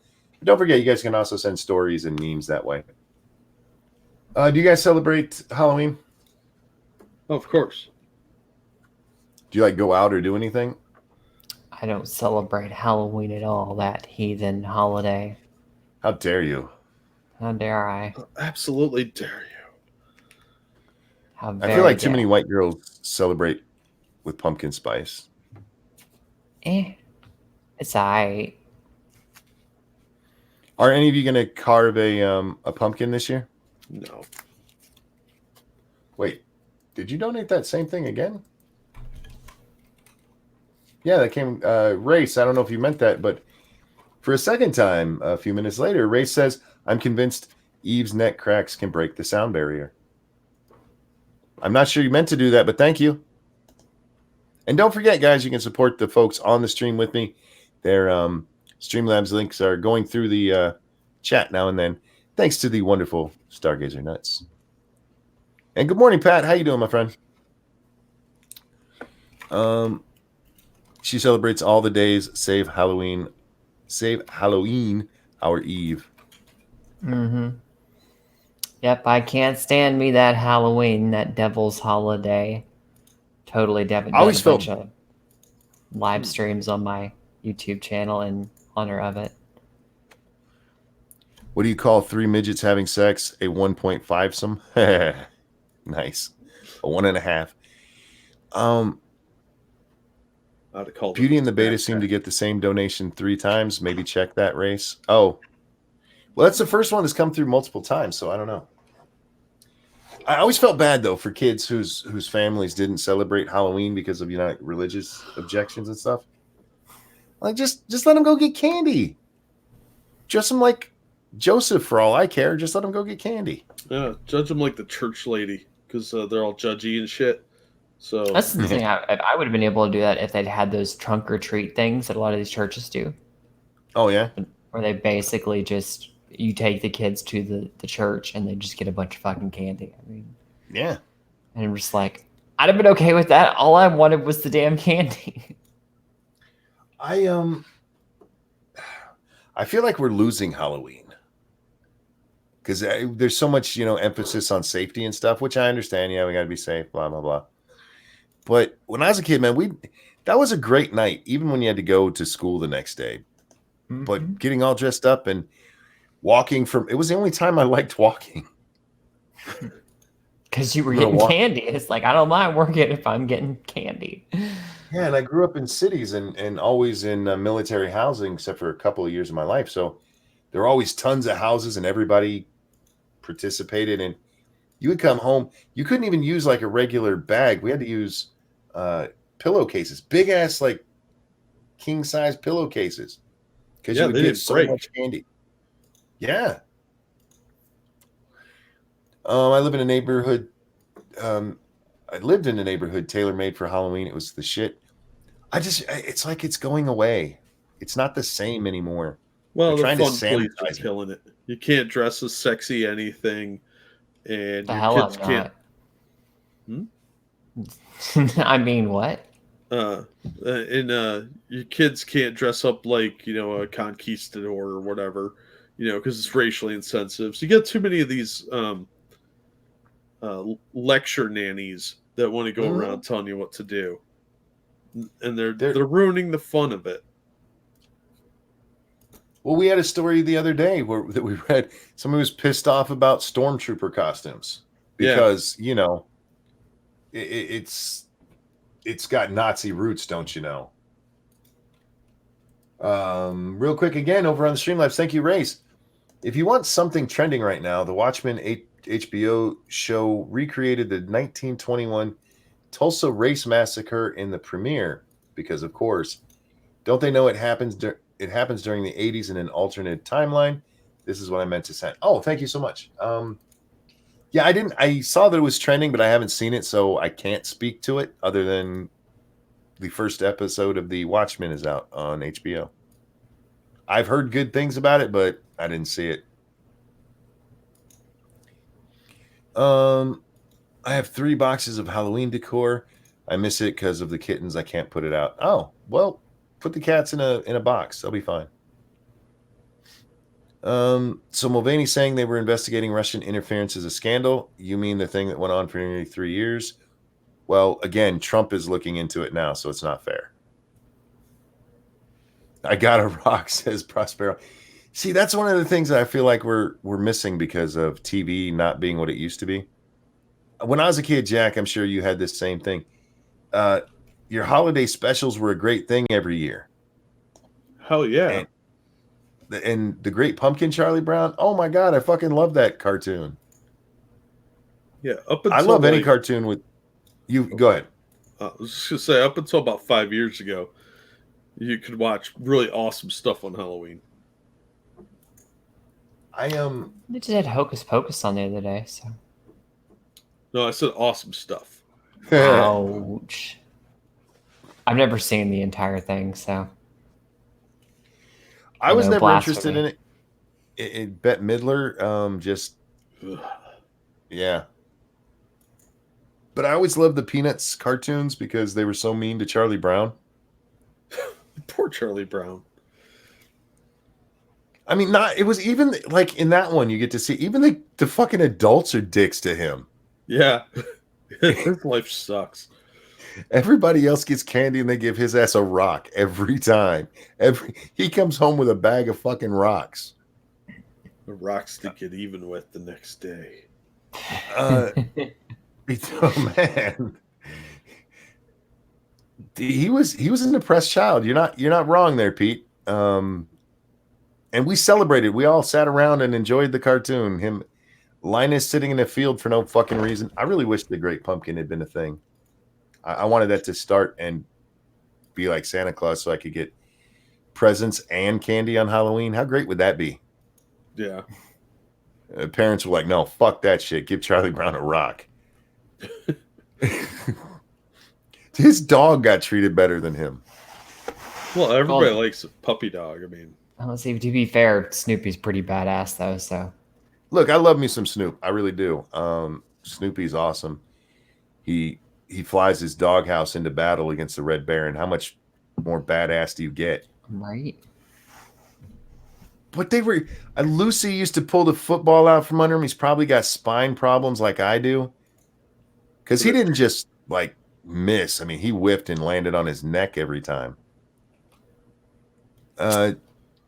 But don't forget, you guys can also send stories and memes that way. Do you guys celebrate Halloween? Oh, of course. Do you like go out or do anything? I don't celebrate Halloween at all, that heathen holiday. How dare you? How dare I? Absolutely dare you. How I very feel like too dare. many white girls celebrate with pumpkin spice. It's alright. Are any of you going to carve a pumpkin this year? No. Wait, did you donate that same thing again? Yeah, that came Race. I don't know if you meant that, but for a second time, a few minutes later, Race says, "I'm convinced Eve's neck cracks can break the sound barrier." I'm not sure you meant to do that, but thank you. And don't forget, guys, you can support the folks on the stream with me. Their Streamlabs links are going through the chat now and then, thanks to the wonderful Stargazer Nuts. And good morning, Pat. How you doing, my friend? She celebrates all the days, save Halloween, our Eve. Mm-hmm. Yep, I can't stand me that Halloween, that devil's holiday. Totally done a always bunch felt- of live streams on my YouTube channel in honor of it. What do you call 3 midgets having sex? A 1.5 some? Nice. A 1.5. I'd have called Beauty it and the Beta seem to get the same donation 3 times. Maybe check that, Race. Oh, well, that's the first one that's come through multiple times, so I don't know. I always felt bad though for kids whose families didn't celebrate Halloween because of religious objections and stuff. Like just let them go get candy. Dress them like Joseph for all I care. Just let them go get candy. Yeah, judge them like the church lady because they're all judgy and shit. So That's the thing. I would have been able to do that if they'd had those trunk or treat things that a lot of these churches do. Oh yeah, where they basically just you take the kids to the church and they just get a bunch of fucking candy. I mean, yeah. and I'm just like, I'd have been okay with that. All I wanted was the damn candy. I feel like we're losing Halloween because there's so much emphasis on safety and stuff, which I understand. Yeah, we got to be safe, blah blah blah. But when I was a kid, man, that was a great night, even when you had to go to school the next day. Mm-hmm. But getting all dressed up and walking it was the only time I liked walking. Because you were getting candy. It's like, I don't mind working if I'm getting candy. Yeah, and I grew up in cities and always in military housing, except for a couple of years of my life. So there were always tons of houses and everybody participated. And you would come home. You couldn't even use like a regular bag. We had to use pillowcases, big ass like king size pillowcases, because you would get so much candy. Yeah. I live in a neighborhood. I lived in a neighborhood tailor-made for Halloween. It was the shit. It's like it's going away. It's not the same anymore. Well, the fun police are killing it. You can't dress as sexy anything, and the your kids can't. I mean, what? Your kids can't dress up like a conquistador or whatever, because it's racially insensitive. So you get too many of these lecture nannies that want to go around telling you what to do, and they're ruining the fun of it. Well, we had a story the other day that we read. Somebody was pissed off about stormtrooper costumes because it's got Nazi roots, don't you know? Real quick again over on the Streamlabs. Thank you, Race. If you want something trending right now, the Watchmen HBO show recreated the 1921 Tulsa Race Massacre in the premiere because, of course, don't they know it happens during the 80s in an alternate timeline? This is what I meant to say. Oh, thank you so much. Yeah, I saw that it was trending, but I haven't seen it, so I can't speak to it other than the first episode of The Watchmen is out on HBO. I've heard good things about it, but I didn't see it. I have 3 boxes of Halloween decor. I miss it because of the kittens. I can't put it out. Oh, well, put the cats in a box. They'll be fine. So Mulvaney saying they were investigating Russian interference as a scandal. You mean the thing that went on for nearly 3 years? Well, again, Trump is looking into it now, so it's not fair. I got a rock, says Prospero. See, that's one of the things that I feel like we're missing because of TV not being what it used to be. When I was a kid, Jack, I'm sure you had this same thing. Your holiday specials were a great thing every year. Hell yeah. And the Great Pumpkin, Charlie Brown. Oh my God, I fucking love that cartoon. Yeah, up I until love any cartoon with you. Go ahead. I was just gonna say, up until about 5 years ago, you could watch really awesome stuff on Halloween. They just had Hocus Pocus on the other day, so. No, I said awesome stuff. Ouch. I've never seen the entire thing, so. I was know, never blasphemy. interested in it. Bette Midler, just Ugh. yeah. But I always loved the Peanuts cartoons because they were so mean to Charlie Brown. Poor Charlie Brown. I mean, it was even like in that one, you get to see even the fucking adults are dicks to him. Yeah. His life sucks. Everybody else gets candy and they give his ass a rock every time. He comes home with a bag of fucking rocks. The rocks to get even with the next day. Oh man. He was an oppressed child. You're not wrong there, Pete. And we celebrated. We all sat around and enjoyed the cartoon. Him, Linus sitting in a field for no fucking reason. I really wish the Great Pumpkin had been a thing. I wanted that to start and be like Santa Claus so I could get presents and candy on Halloween. How great would that be? Yeah. Parents were like, no, fuck that shit. Give Charlie Brown a rock. His dog got treated better than him. Well, everybody likes a puppy dog. I mean, let's see. To be fair, Snoopy's pretty badass though. So, look, I love me some Snoop. I really do. Snoopy's awesome. He flies his doghouse into battle against the Red Baron. How much more badass do you get? Right. But they were. Lucy used to pull the football out from under him. He's probably got spine problems like I do. Because he didn't just like miss. I mean, he whipped and landed on his neck every time.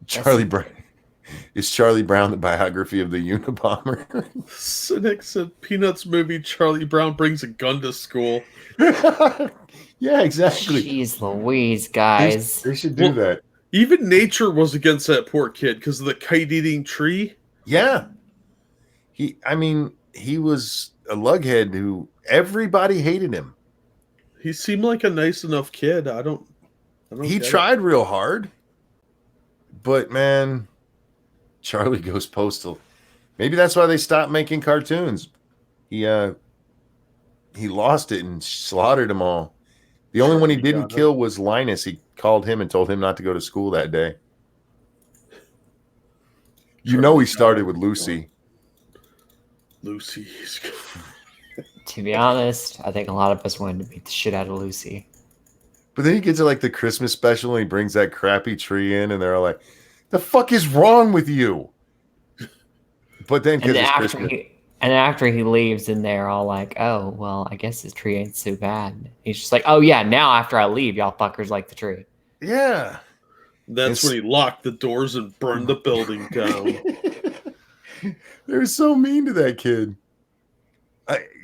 Charlie Brown. Is Charlie Brown the biography of the Unabomber? Cynic said Peanuts movie Charlie Brown brings a gun to school. Yeah, exactly. Jeez Louise, guys. They should do that. Even nature was against that poor kid because of the kite-eating tree. Yeah. He was a lughead who everybody hated him. He seemed like a nice enough kid. He tried real hard. But man, Charlie goes postal. Maybe that's why they stopped making cartoons. He lost it and slaughtered them all. The only one he didn't kill was Linus. He called him and told him not to go to school that day. You know he started with Lucy. Lucy. To be honest, I think a lot of us wanted to beat the shit out of Lucy. But then he gets to like the Christmas special and he brings that crappy tree in and they're all like, the fuck is wrong with you? But then because it's Christmas. And after he leaves and they're all like, oh, well, I guess his tree ain't so bad. He's just like, oh yeah, now after I leave, y'all fuckers like the tree. Yeah. That's when he locked the doors and burned the building down. They were so mean to that kid.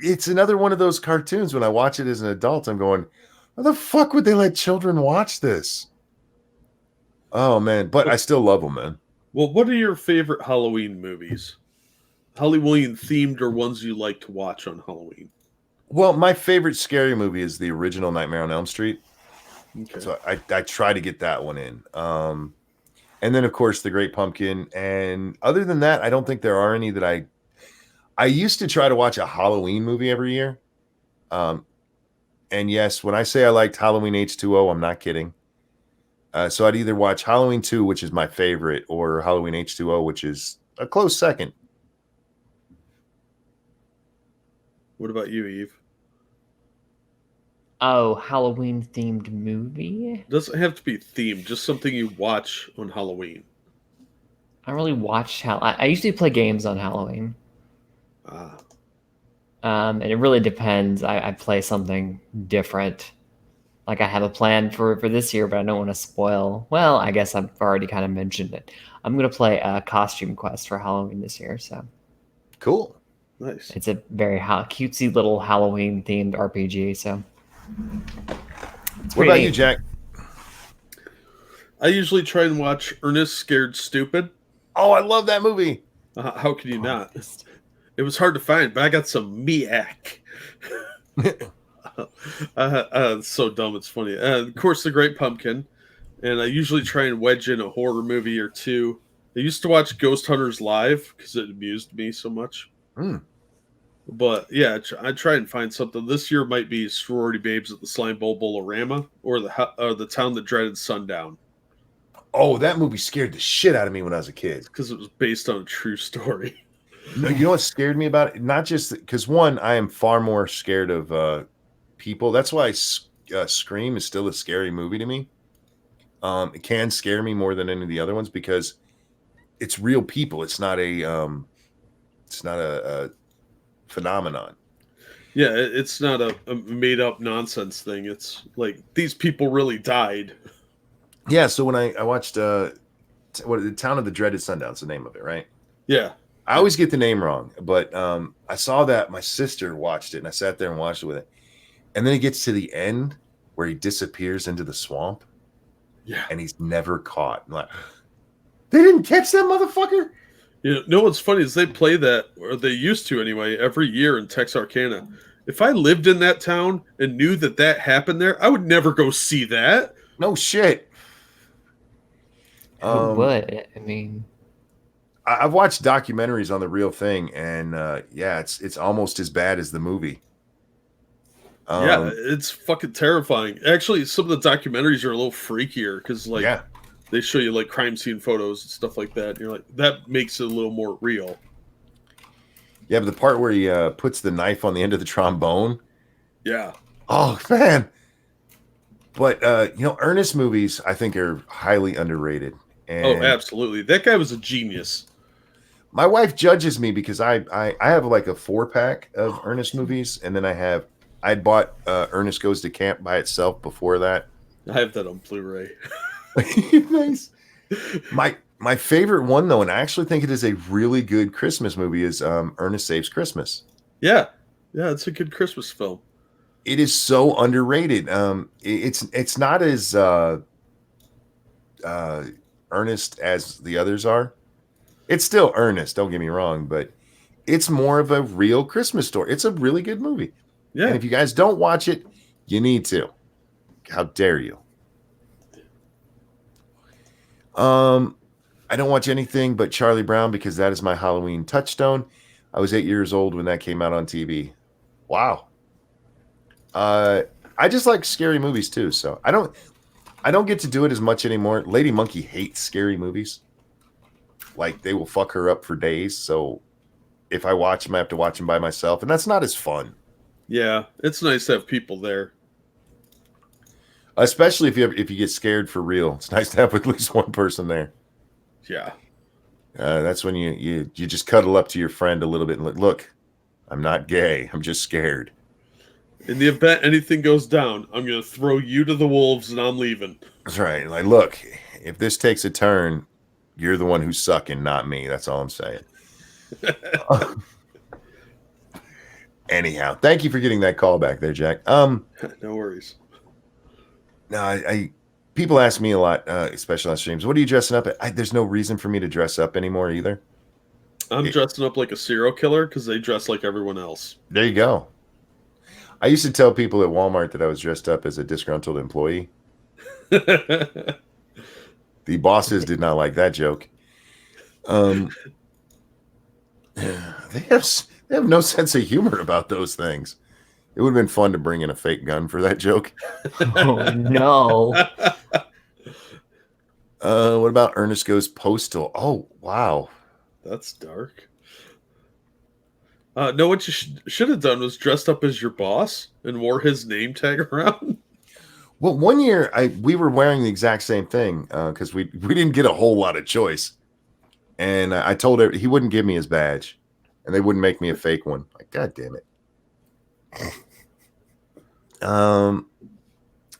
It's another one of those cartoons. When I watch it as an adult, I'm going, how the fuck would they let children watch this? Oh, man. But I still love them, man. Well, what are your favorite Halloween movies? Halloween themed or ones you like to watch on Halloween? Well, my favorite scary movie is the original Nightmare on Elm Street. Okay. So I try to get that one in. And then, of course, The Great Pumpkin. And other than that, I don't think there are any that I used to try to watch a Halloween movie every year. And yes, when I say I liked Halloween H2O, I'm not kidding. So I'd either watch Halloween 2, which is my favorite, or Halloween H2O, which is a close second. What about you, Eve? Oh, Halloween themed movie? Doesn't have to be themed, just something you watch on Halloween. I don't really watch I usually play games on Halloween. Ah, And it really depends. I play something different. Like I have a plan for this year, but I don't want to spoil. Well, I guess I've already kind of mentioned it. I'm gonna play a Costume Quest for Halloween this year, so Cool. nice. it's a very cutesy little Halloween themed RPG. So it's What pretty about you, neat. Jack? I usually try and watch Ernest Scared Stupid. Oh, I love that movie. How can you not? It was hard to find, but I got some Miak. It's so dumb, it's funny. Of course, The Great Pumpkin. And I usually try and wedge in a horror movie or two. I used to watch Ghost Hunters live because it amused me so much. Mm. But yeah, I try and find something. This year might be Sorority Babes at the Slime Bowl Bolorama or the Town That Dreaded Sundown Oh, that movie scared the shit out of me when I was a kid. because it was based on a true story. No, you know what scared me about it? Not just because one, I am far more scared of people. That's why Scream is still a scary movie to me. It can scare me more than any of the other ones because it's real people. It's not a phenomenon. Yeah, it's not a made up nonsense thing. It's like these people really died. Yeah. So when I watched the Town of the Dreaded Sundown's the name of it, right? Yeah. I always get the name wrong, but I saw that my sister watched it, and I sat there and watched it with it. And then it gets to the end where he disappears into the swamp, Yeah. and he's never caught. I'm like, they didn't catch that motherfucker. You know what's funny is they play that, or they used to anyway, every year in Texarkana. If I lived in that town and knew that that happened there, I would never go see that. No shit. Who would? I mean, I've watched documentaries on the real thing, and yeah, it's almost as bad as the movie. Yeah, it's fucking terrifying. Actually, some of the documentaries are a little freakier because, like, yeah. they show you like crime scene photos and stuff like that. And you're like, that makes it a little more real. Yeah, but the part where he puts the knife on the end of the trombone. Yeah. Oh man. But Ernest movies I think are highly underrated. And Oh, absolutely. That guy was a genius. my wife judges me because I have like a 4-pack of Ernest movies, and then I'd bought Ernest Goes to Camp by itself before that. I have that on Blu-ray. Nice. My favorite one though, and I actually think it is a really good Christmas movie, is Ernest Saves Christmas. Yeah. Yeah, it's a good Christmas film. It is so underrated. It's not as earnest as the others are. It's still earnest, don't get me wrong, but it's more of a real Christmas story. It's a really good movie. Yeah. And if you guys don't watch it, you need to. How dare you? I don't watch anything but Charlie Brown because that is my Halloween touchstone. I was 8 years old when that came out on TV. Wow. I just like scary movies too, so I don't get to do it as much anymore. Lady Monkey hates scary movies. Like they will fuck her up for days. So if I watch them, I have to watch them by myself, and that's not as fun. Yeah, it's nice to have people there. Especially if you get scared for real. It's nice to have at least one person there. Yeah. That's when you just cuddle up to your friend a little bit and look, I'm not gay. I'm just scared. In the event anything goes down, I'm going to throw you to the wolves and I'm leaving. That's right. Like, look, if this takes a turn, you're the one who's sucking, not me. That's all I'm saying. Anyhow, thank you for getting that call back there, Jack. No worries. No, people ask me a lot, especially on streams, what are you dressing up at? There's no reason for me to dress up anymore either. I'm dressing up like a serial killer because they dress like everyone else. There you go. I used to tell people at Walmart that I was dressed up as a disgruntled employee. The bosses did not like that joke. They have no sense of humor about those things. It would have been fun to bring in a fake gun for that joke. oh no. What about Ernest Goes Postal? Oh, wow. That's dark. No, what you should have done was dressed up as your boss and wore his name tag around. Well, one year we were wearing the exact same thing because we didn't get a whole lot of choice. And I told her he wouldn't give me his badge, and they wouldn't make me a fake one. Like, God damn it.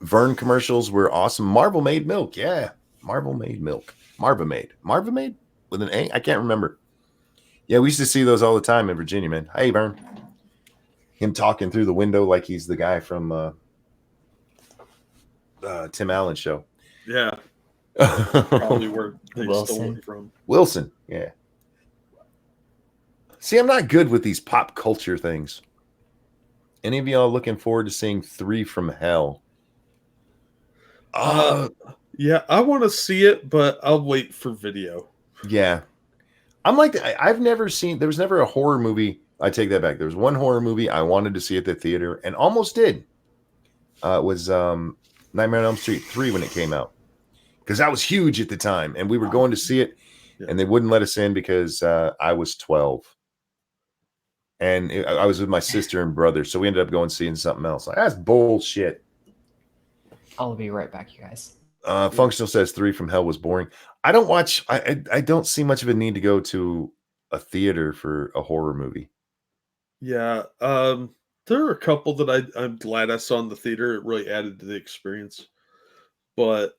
Vern commercials were awesome. Marvel made milk, yeah. Marvel made milk. Marva made with an A. I can't remember. Yeah, we used to see those all the time in Virginia, man. Hey, Vern. Him talking through the window like he's the guy from Tim Allen's show. Yeah. Probably where they stole it from. Wilson, yeah. See, I'm not good with these pop culture things. Any of y'all looking forward to seeing 3 from Hell? Yeah, I want to see it, but I'll wait for video. Yeah. I'm like, I've never seen, there was never a horror movie. I take that back. There was one horror movie I wanted to see at the theater and almost did. It was Nightmare on Elm Street 3 when it came out. Because that was huge at the time. And we were going to see it, and they wouldn't let us in because I was 12. And I was with my sister and brother. So we ended up going seeing something else. Like, that's bullshit. I'll be right back, you guys. Functional says 3 from Hell was boring. I don't watch. I don't see much of a need to go to a theater for a horror movie. Yeah, there are a couple that I'm glad I saw in the theater. It really added to the experience. But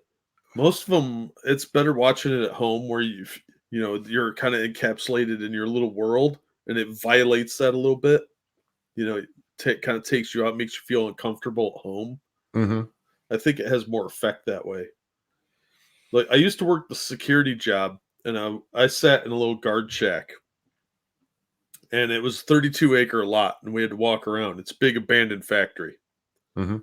most of them, it's better watching it at home where you're kind of encapsulated in your little world, and it violates that a little bit. Kind of takes you out, makes you feel uncomfortable at home. Mm-hmm. I think it has more effect that way. Like, I used to work the security job, and I sat in a little guard shack, and it was 32-acre lot, and we had to walk around. It's a big abandoned factory. Mm-hmm.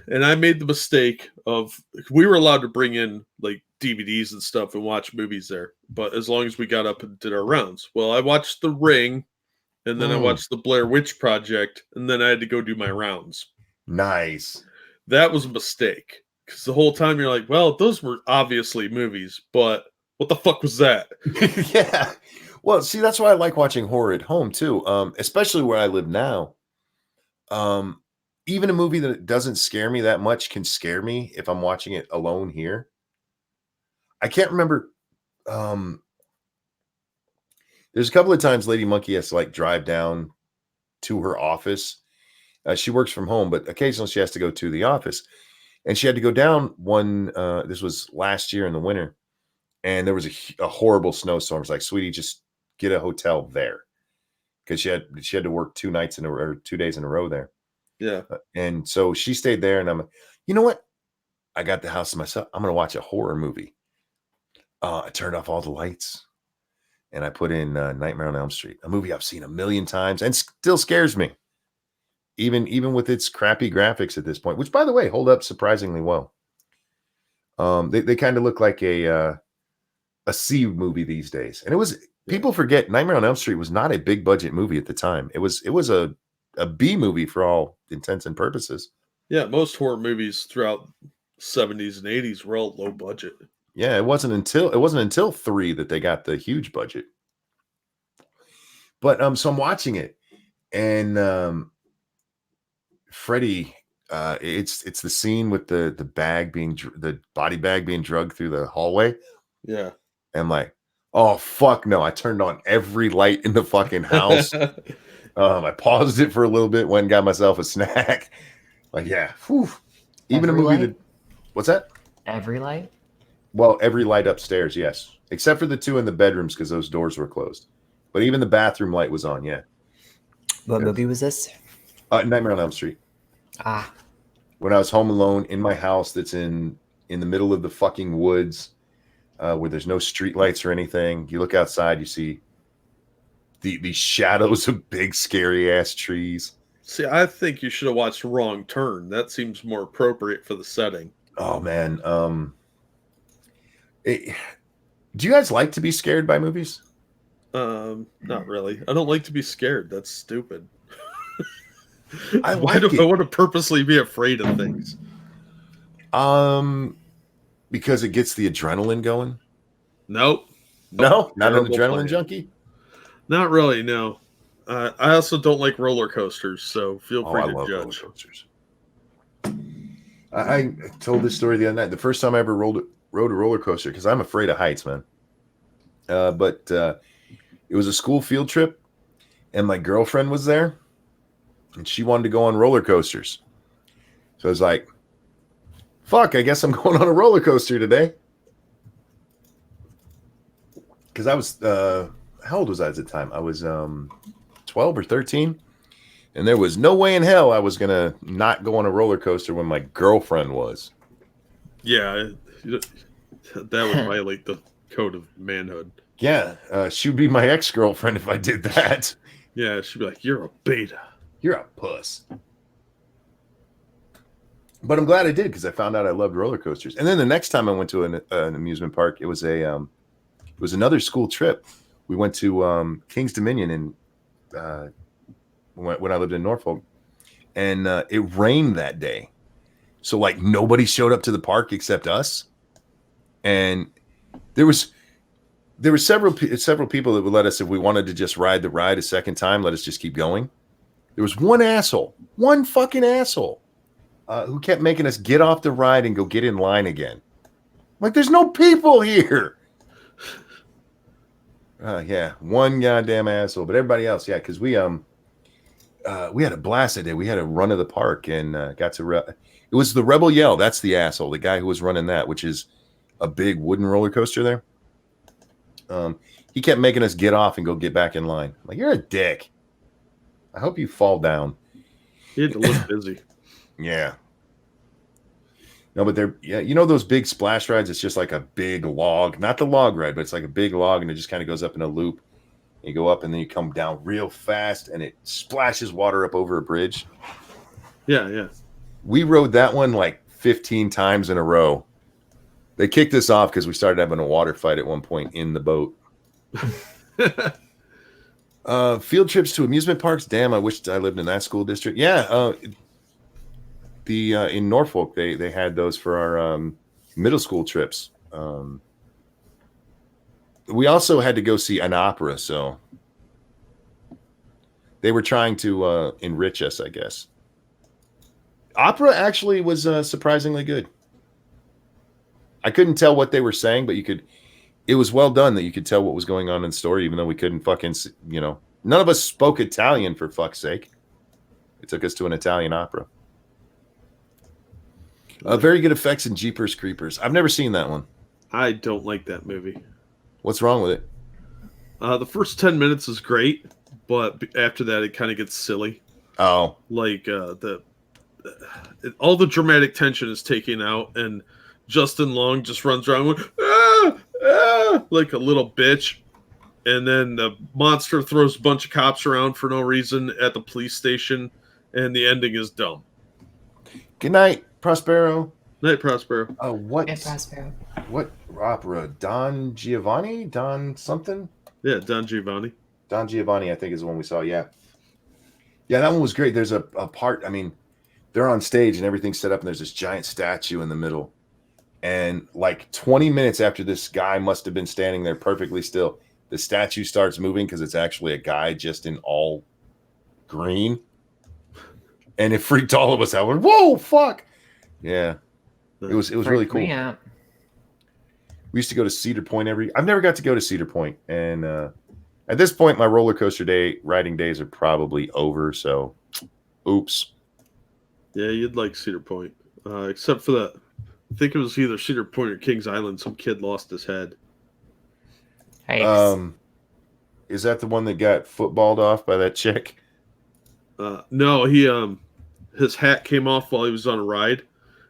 And I made the mistake of, we were allowed to bring in like DVDs and stuff and watch movies there, but as long as we got up and did our rounds. Well, I watched The Ring, and then I watched the Blair Witch Project, and then I had to go do my rounds. Nice. That was a mistake, because the whole time you're like, well, those were obviously movies, but what the fuck was that? Yeah. Well, see, that's why I like watching horror at home too, especially where I live now. Even a movie that doesn't scare me that much can scare me if I'm watching it alone here. I can't remember. There's a couple of times Lady Monkey has to like drive down to her office. She works from home, but occasionally she has to go to the office. And she had to go down one. This was last year in the winter, and there was a horrible snowstorm. It's like, sweetie, just get a hotel there, because she had to work 2 days in a row there. Yeah. And so she stayed there, and I'm like, you know what? I got the house to myself. I'm going to watch a horror movie. I turned off all the lights, and I put in Nightmare on Elm Street, a movie I've seen a million times and still scares me, even with its crappy graphics at this point, which, by the way, hold up surprisingly well. They kind of look like a C movie these days. And it was, people forget Nightmare on Elm Street was not a big budget movie at the time. It was a B movie for all intents and purposes. Yeah, most horror movies throughout 70s and 80s were all low budget. Yeah, it wasn't until 3 that they got the huge budget. But so I'm watching it, and Freddy, it's the scene with the body bag being drugged through the hallway. Yeah. And I'm like, oh fuck no. I turned on every light in the fucking house. I paused it for a little bit, went and got myself a snack. Like, yeah. Whew. Even Every a movie light? What's that? Every light? Well, every light upstairs, yes. Except for the 2 in the bedrooms, because those doors were closed. But even the bathroom light was on, yeah. What movie was this? Nightmare on Elm Street. Ah. When I was home alone in my house that's in the middle of the fucking woods, where there's no street lights or anything. You look outside, you see the shadows of big, scary-ass trees. See, I think you should have watched Wrong Turn. That seems more appropriate for the setting. Oh, man. Do you guys like to be scared by movies? Not really. I don't like to be scared. That's stupid. Why do I want to purposely be afraid of things? Because it gets the adrenaline going. Nope. No, not an adrenaline plan. junkie. Not really. No. I also don't like roller coasters, so feel free to love judge. roller coasters. I told this story the other night. The first time I ever rode a roller coaster, because I'm afraid of heights, man. But it was a school field trip, and my girlfriend was there, and she wanted to go on roller coasters. So I was like, fuck, I guess I'm going on a roller coaster today. Because I was, how old was I at the time? I was 12 or 13. And there was no way in hell I was going to not go on a roller coaster when my girlfriend was. Yeah, that would violate the code of manhood. Yeah, she would be my ex-girlfriend if I did that. Yeah, she'd be like, "You're a beta. You're a puss." But I'm glad I did because I found out I loved roller coasters. And then the next time I went to an amusement park, it was another school trip. We went to King's Dominion in when I lived in Norfolk, and it rained that day, so like nobody showed up to the park except us. And there were several people that would let us, if we wanted to just ride the ride a second time, let us just keep going. There was one fucking asshole, who kept making us get off the ride and go get in line again. Like, there's no people here. Yeah, one goddamn asshole. But everybody else, yeah, because we had a blast that day. We had a run of the park and got to. It was the Rebel Yell. That's the asshole, the guy who was running that, which is a big wooden roller coaster there. He kept making us get off and go get back in line. I'm like, you're a dick. I hope you fall down. He had to look busy. Yeah. No, but you know those big splash rides? It's just like a big log, not the log ride, but it's like a big log, and it just kind of goes up in a loop. You go up and then you come down real fast, and it splashes water up over a bridge. Yeah, yeah. We rode that one like 15 times in a row. They kicked us off because we started having a water fight at one point in the boat. Field trips to amusement parks. Damn, I wished I lived in that school district. Yeah, in Norfolk they had those for our middle school trips. We also had to go see an opera, so they were trying to enrich us, I guess. Opera actually was surprisingly good. I couldn't tell what they were saying, but it was well done that you could tell what was going on in the story, even though we couldn't fucking, none of us spoke Italian, for fuck's sake. It took us to an Italian opera. Very good effects in Jeepers Creepers. I've never seen that one. I don't like that movie. What's wrong with it? The first 10 minutes is great, but after that it kind of gets silly. Oh. Like all the dramatic tension is taken out, and Justin Long just runs around going, like a little bitch. And then the monster throws a bunch of cops around for no reason at the police station, and the ending is dumb. Good night, Prospero. Night, Prospero. What? Yeah, Prospero. What opera? Don Giovanni? Don something? Yeah, Don Giovanni. Don Giovanni, I think, is the one we saw. Yeah. Yeah, that one was great. There's a part, I mean, they're on stage and everything's set up, and there's this giant statue in the middle. And like 20 minutes after this guy must have been standing there perfectly still, the statue starts moving because it's actually a guy just in all green. And it freaked all of us out. We're, whoa, fuck. Yeah. It was really cool. We used to go to Cedar Point I've never got to go to Cedar Point. And at this point, my roller coaster riding days are probably over. So, oops. Yeah, you'd like Cedar Point. Except for that. I think it was either Cedar Point or Kings Island. Some kid lost his head. Is that the one that got footballed off by that chick? No, his hat came off while he was on a ride.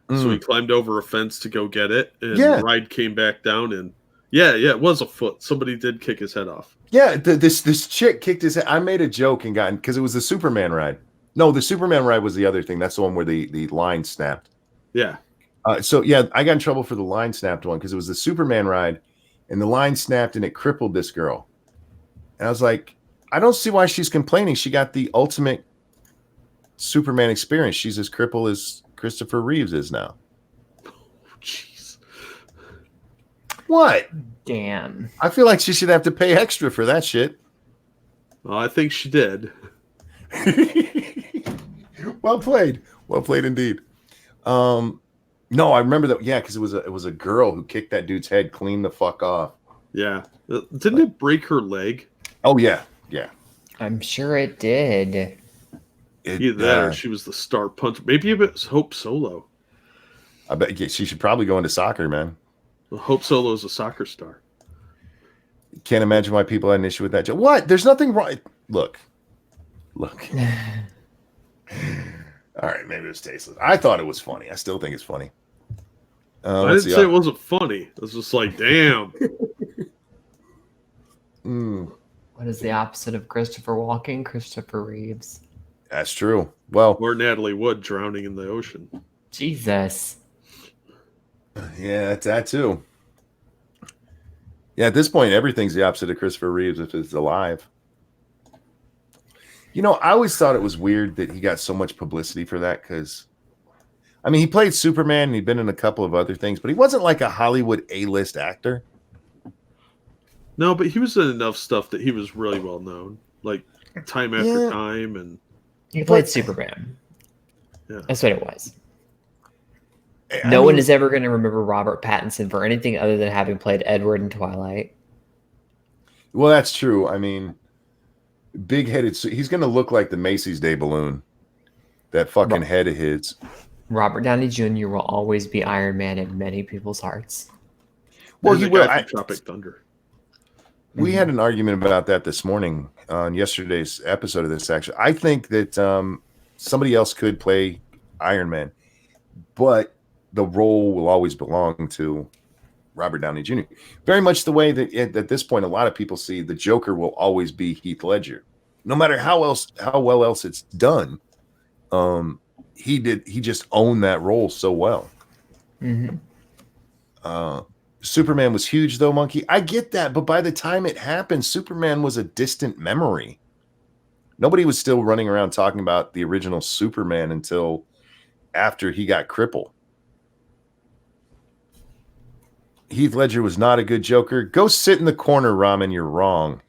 So he climbed over a fence to go get it, and the ride came back down, and it was a foot. Somebody did kick his head off. Yeah, this chick kicked his head. I made a joke and because it was the Superman ride. No, the Superman ride was the other thing. That's the one where the line snapped. Yeah. I got in trouble for the line snapped one because it was the Superman ride, and the line snapped and it crippled this girl. And I was like, I don't see why she's complaining. She got the ultimate Superman experience. She's as crippled as Christopher Reeves is now. Oh, jeez. What? Damn. I feel like she should have to pay extra for that shit. Well, I think she did. Well played. Well played indeed. No, I remember that. Yeah, because it was a girl who kicked that dude's head clean the fuck off. Yeah. Didn't it break her leg? Oh yeah, yeah. I'm sure it did. Either that or she was the star puncher. Maybe it was Hope Solo. I bet she should probably go into soccer, man. Well, Hope Solo is a soccer star. Can't imagine why people had an issue with that joke. What? There's nothing wrong. Look. All right, maybe it was tasteless. I thought it was funny. I still think it's funny. I didn't say it wasn't funny. It was just like, damn. What is the opposite of Christopher Walken? Christopher Reeves. That's true. Well, or Natalie Wood drowning in the ocean. Jesus. Yeah, that too. Yeah, at this point, everything's the opposite of Christopher Reeves if it's alive. You know, I always thought it was weird that he got so much publicity for that because, I mean, he played Superman and he'd been in a couple of other things, but he wasn't like a Hollywood A-list actor. No, but he was in enough stuff that he was really well known, like Time After Time, and he played Superman. Yeah, that's what it was. No one is ever going to remember Robert Pattinson for anything other than having played Edward in Twilight. Well, that's true. I mean, big-headed. He's going to look like the Macy's Day balloon. That fucking head of his. Robert Downey Jr. will always be Iron Man in many people's hearts. Well, he will. Tropic Thunder. We had an argument about that this morning on yesterday's episode of this. Actually, I think that somebody else could play Iron Man, but the role will always belong to Robert Downey Jr. Very much the way that at this point, a lot of people see the Joker will always be Heath Ledger, no matter how well else it's done. He just owned that role so well. Superman was huge though, Monkey. I get that, but by the time it happened, Superman was a distant memory. Nobody was still running around talking about the original Superman until after he got crippled. Heath Ledger was not a good Joker. Go sit in the corner, Ramen. You're wrong.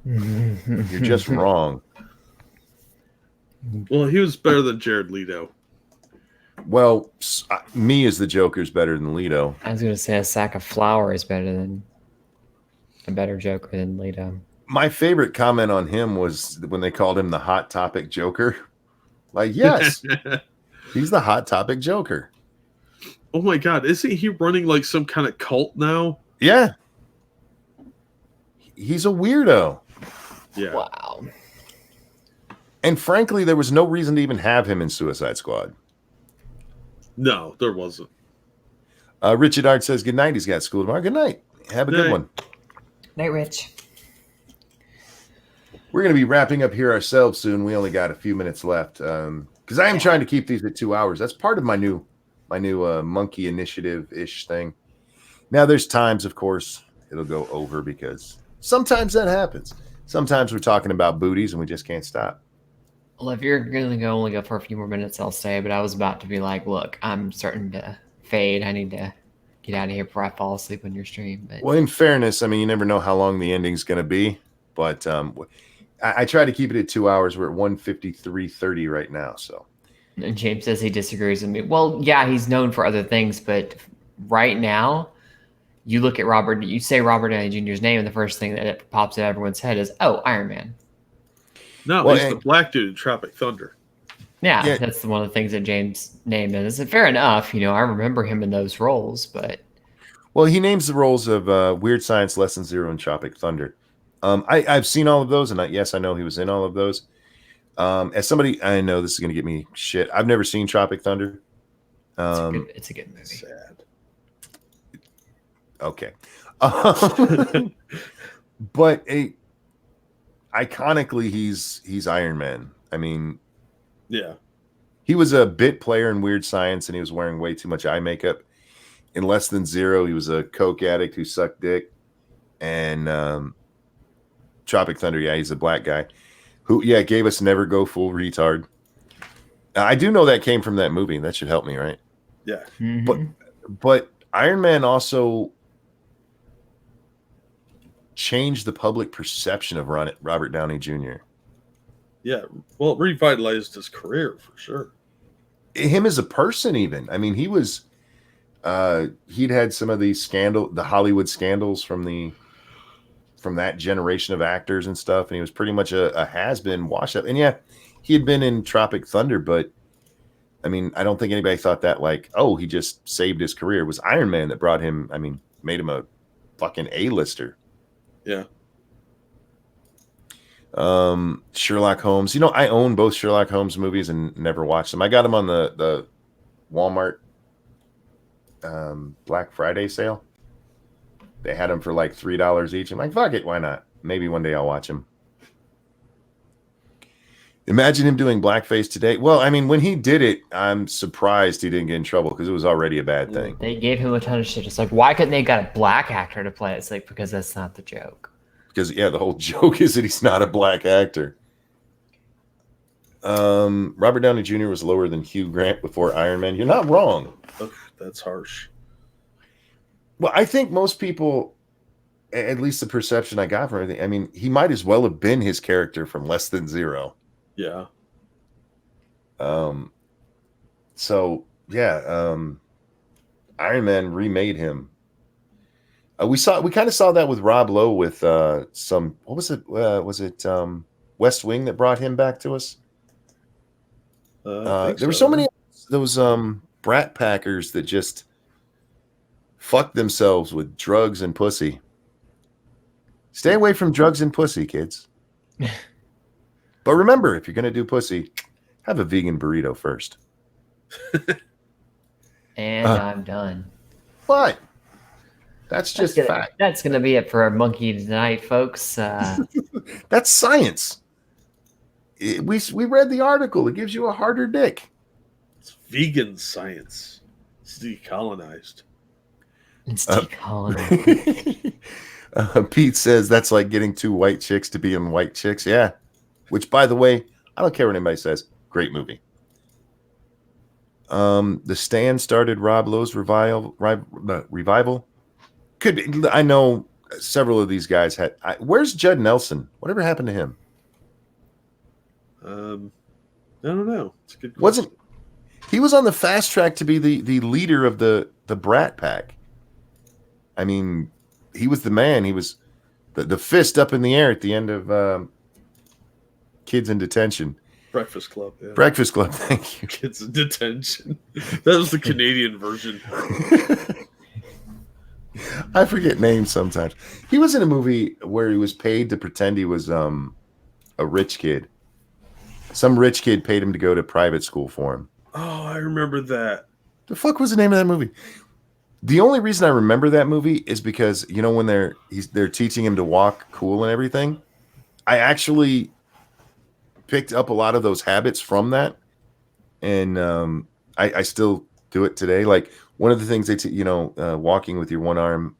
You're just wrong. Well, he was better than Jared Leto. Well, me as the Joker is better than Leto. I was going to say a sack of flour is a better Joker than Leto. My favorite comment on him was when they called him the Hot Topic Joker. Like, yes, he's the Hot Topic Joker. Oh my God, isn't he running like some kind of cult now? Yeah. He's a weirdo. Yeah. Wow. And frankly, there was no reason to even have him in Suicide Squad. No, there wasn't. Richard Art says, good night. He's got school tomorrow. Good night. Have a good one. Night, Rich. We're going to be wrapping up here ourselves soon. We only got a few minutes left because I am trying to keep these at 2 hours. That's part of my new monkey initiative-ish thing. Now, there's times, of course, it'll go over because sometimes that happens. Sometimes we're talking about booties and we just can't stop. Well, if you're going to only go for a few more minutes, I'll stay. But I was about to be like, look, I'm starting to fade. I need to get out of here before I fall asleep on your stream. But well, in fairness, I mean, you never know how long the ending's going to be. But I try to keep it at 2 hours. We're at 1:53:30 right now. So. And James says he disagrees with me. Well, yeah, he's known for other things. But right now, you look at Robert, you say Robert Downey Jr.'s name, and the first thing that pops in everyone's head is, oh, Iron Man. No, he's the black dude in Tropic Thunder. Yeah, that's one of the things that James named. And it's fair enough. You know, I remember him in those roles, but. Well, he names the roles of Weird Science Lesson Zero and Tropic Thunder. I've seen all of those, and yes, I know he was in all of those. As somebody, I know this is going to get me shit. I've never seen Tropic Thunder. It's a good movie. Sad. Okay. But iconically, he's Iron Man. I mean, yeah, he was a bit player in Weird Science, and he was wearing way too much eye makeup. In Less Than Zero, he was a coke addict who sucked dick. And Tropic Thunder, yeah, he's a black guy who, gave us Never Go Full Retard. I do know that came from that movie. That should help me, right? Yeah. Mm-hmm. But Iron Man also changed the public perception of Robert Downey Jr. Yeah, well, it revitalized his career for sure. Him as a person, even. I mean, he was he'd had some of these the Hollywood scandals from the from that generation of actors and stuff, and he was pretty much a has-been wash up. And yeah, he had been in Tropic Thunder, but I mean, I don't think anybody thought that like, oh, he just saved his career. It was Iron Man that brought him, I mean, made him a fucking A-lister. Yeah. Sherlock Holmes. You know, I own both Sherlock Holmes movies and never watched them. I got them on the Walmart Black Friday sale. They had them for like $3 each. I'm like, fuck it, why not? Maybe one day I'll watch them. Imagine him doing blackface today. Well, I mean, when he did it, I'm surprised he didn't get in trouble because it was already a bad thing. They gave him a ton of shit. It's like, why couldn't they got a black actor to play it? It's like, because that's not the joke. Because, yeah, the whole joke is that he's not a black actor. Robert Downey Jr. was lower than Hugh Grant before Iron Man. You're not wrong. Ugh, that's harsh. Well, I think most people, at least the perception I got from everything, I mean, he might as well have been his character from Less Than Zero. Yeah. So yeah, Iron Man remade him. We kind of saw that with Rob Lowe with some, what was it? Was it West Wing that brought him back to us? There were so many those brat packers that just fucked themselves with drugs and pussy. Stay away from drugs and pussy, kids. But remember, if you're going to do pussy, have a vegan burrito first. And I'm done. What? That's just fact. That's going to be it for our monkey tonight, folks. That's science. We read the article. It gives you a harder dick. It's vegan science. It's decolonized. It's decolonized. Pete says that's like getting two white chicks to be in White Chicks. Yeah. Which, by the way, I don't care what anybody says. Great movie. The Stand started Rob Lowe's revival. Could be. I know several of these guys had. Where's Judd Nelson? Whatever happened to him? I don't know. It's a good question. He was on the fast track to be the leader of the Brat Pack. I mean, he was the man. He was the fist up in the air at the end of Kids in Detention. Breakfast Club. Yeah. Breakfast Club. Thank you. Kids in Detention. That was the Canadian version. I forget names sometimes. He was in a movie where he was paid to pretend he was a rich kid. Some rich kid paid him to go to private school for him. Oh, I remember that. The fuck was the name of that movie? The only reason I remember that movie is because, you know, when they're teaching him to walk cool and everything, I actually picked up a lot of those habits from that, and I still do it today. Like one of the things they walking with your one arm,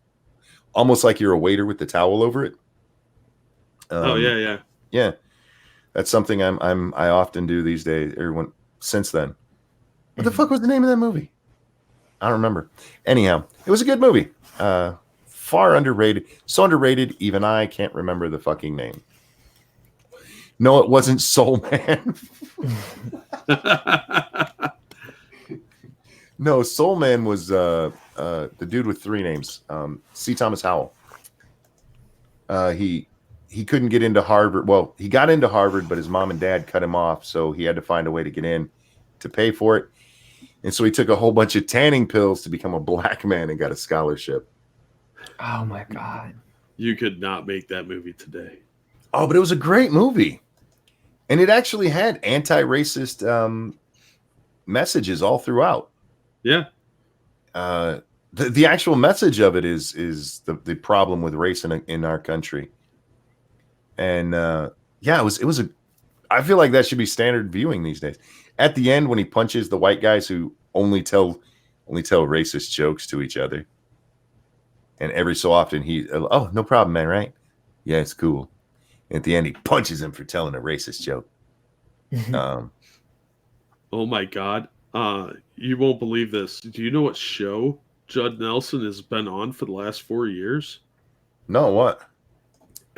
almost like you're a waiter with the towel over it. Yeah. That's something I often do these days, or since then. What the fuck was the name of that movie? I don't remember. Anyhow, it was a good movie. Far underrated. So underrated, even I can't remember the fucking name. No, it wasn't Soul Man. No, Soul Man was the dude with three names. C. Thomas Howell. He couldn't get into Harvard. Well, he got into Harvard, but his mom and dad cut him off, so he had to find a way to get in to pay for it. And so he took a whole bunch of tanning pills to become a black man and got a scholarship. Oh my God. You could not make that movie today. Oh, but it was a great movie. And it actually had anti-racist messages all throughout. Yeah. The actual message of it is the problem with race in our country. And it was I feel like that should be standard viewing these days. At the end, when he punches the white guys who only tell racist jokes to each other, and every so often oh, no problem, man, right? Yeah, it's cool. And at the end, he punches him for telling a racist joke. Oh my God. You won't believe this. Do you know what show Judd Nelson has been on for the last 4 years? No, what?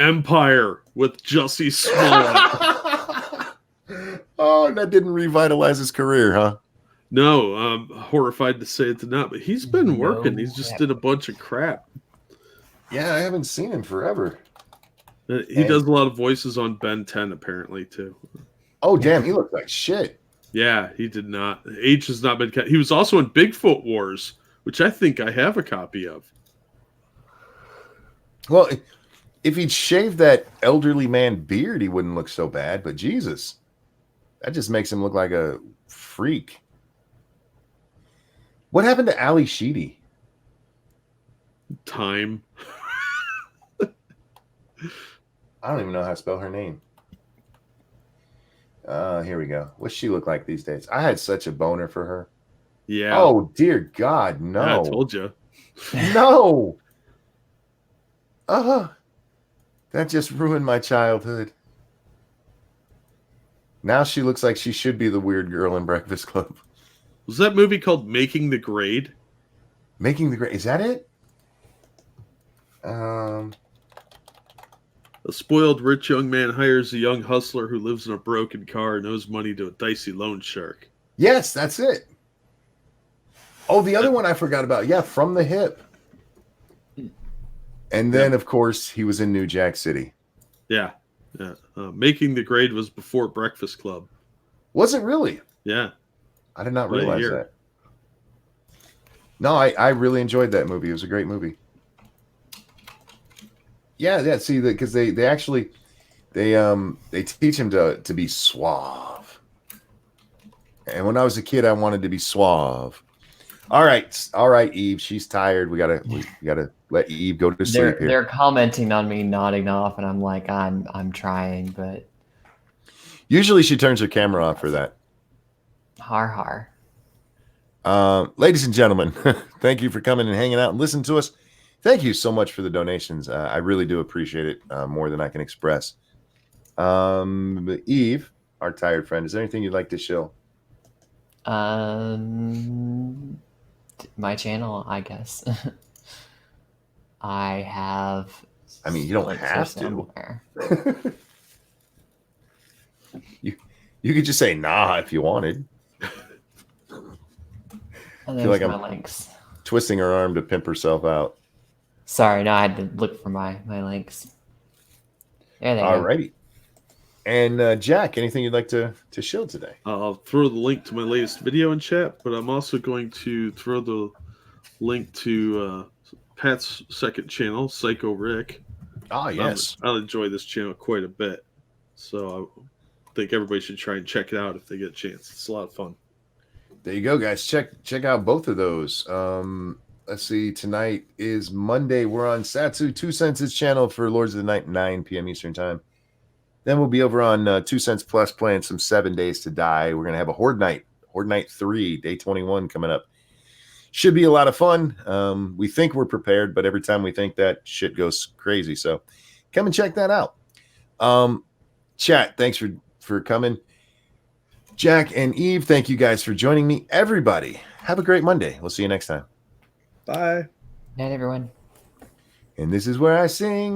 Empire with Jussie Smollett. Oh, that didn't revitalize his career, huh? No, I'm horrified to say it did not, but he's been working. He's just did a bunch of crap. Yeah, I haven't seen him forever. He does a lot of voices on Ben 10, apparently, too. Oh, damn, he looks like shit. Yeah, he did not. Age has not been. He was also in Bigfoot Wars, which I think I have a copy of. Well, if he'd shaved that elderly man beard, he wouldn't look so bad. But Jesus, that just makes him look like a freak. What happened to Ali Sheedy? Time. I don't even know how to spell her name. Here we go. What's she look like these days? I had such a boner for her. Yeah. Oh, dear God, no. Yeah, I told you. No. That just ruined my childhood. Now she looks like she should be the weird girl in Breakfast Club. Was that movie called Making the Grade? Making the Grade. Is that it? A spoiled rich young man hires a young hustler who lives in a broken car and owes money to a dicey loan shark. Yes, that's it. Oh, the other one I forgot about. Yeah, From the Hip. And then, of course, he was in New Jack City. Yeah. Making the Grade was before Breakfast Club. Was it really? Yeah. I did not realize that. No, I really enjoyed that movie. It was a great movie. Yeah. See, because they teach him to be suave. And when I was a kid, I wanted to be suave. All right, Eve. She's tired. We gotta let Eve go to sleep here. They're commenting on me nodding off, and I'm like, I'm trying, but usually she turns her camera off for that. Har. Ladies and gentlemen, thank you for coming and hanging out and listening to us. Thank you so much for the donations. I really do appreciate it more than I can express. Eve, our tired friend, is there anything you'd like to show? My channel, I guess. I have. I mean, you don't have to. You could just say nah if you wanted. I feel like I'm links. Twisting her arm to pimp herself out. Sorry, no, I had to look for my links. There they go. Alrighty. And Jack, anything you'd like to show today? I'll throw the link to my latest video in chat, but I'm also going to throw the link to Pat's second channel, Psycho Rick. Ah, yes. I'll enjoy this channel quite a bit. So I think everybody should try and check it out if they get a chance. It's a lot of fun. There you go, guys. Check out both of those. Let's see. Tonight is Monday. We're on Satsu 2 Cents' channel for Lords of the Night, 9 p.m. Eastern Time. Then we'll be over on 2 Cents Plus playing some 7 Days to Die. We're going to have a Horde Night 3, day 21 coming up. Should be a lot of fun. We think we're prepared, but every time we think that, shit goes crazy. So come and check that out. Chat, thanks for coming. Jack and Eve, thank you guys for joining me. Everybody, have a great Monday. We'll see you next time. Bye. Night, everyone. And this is where I sing.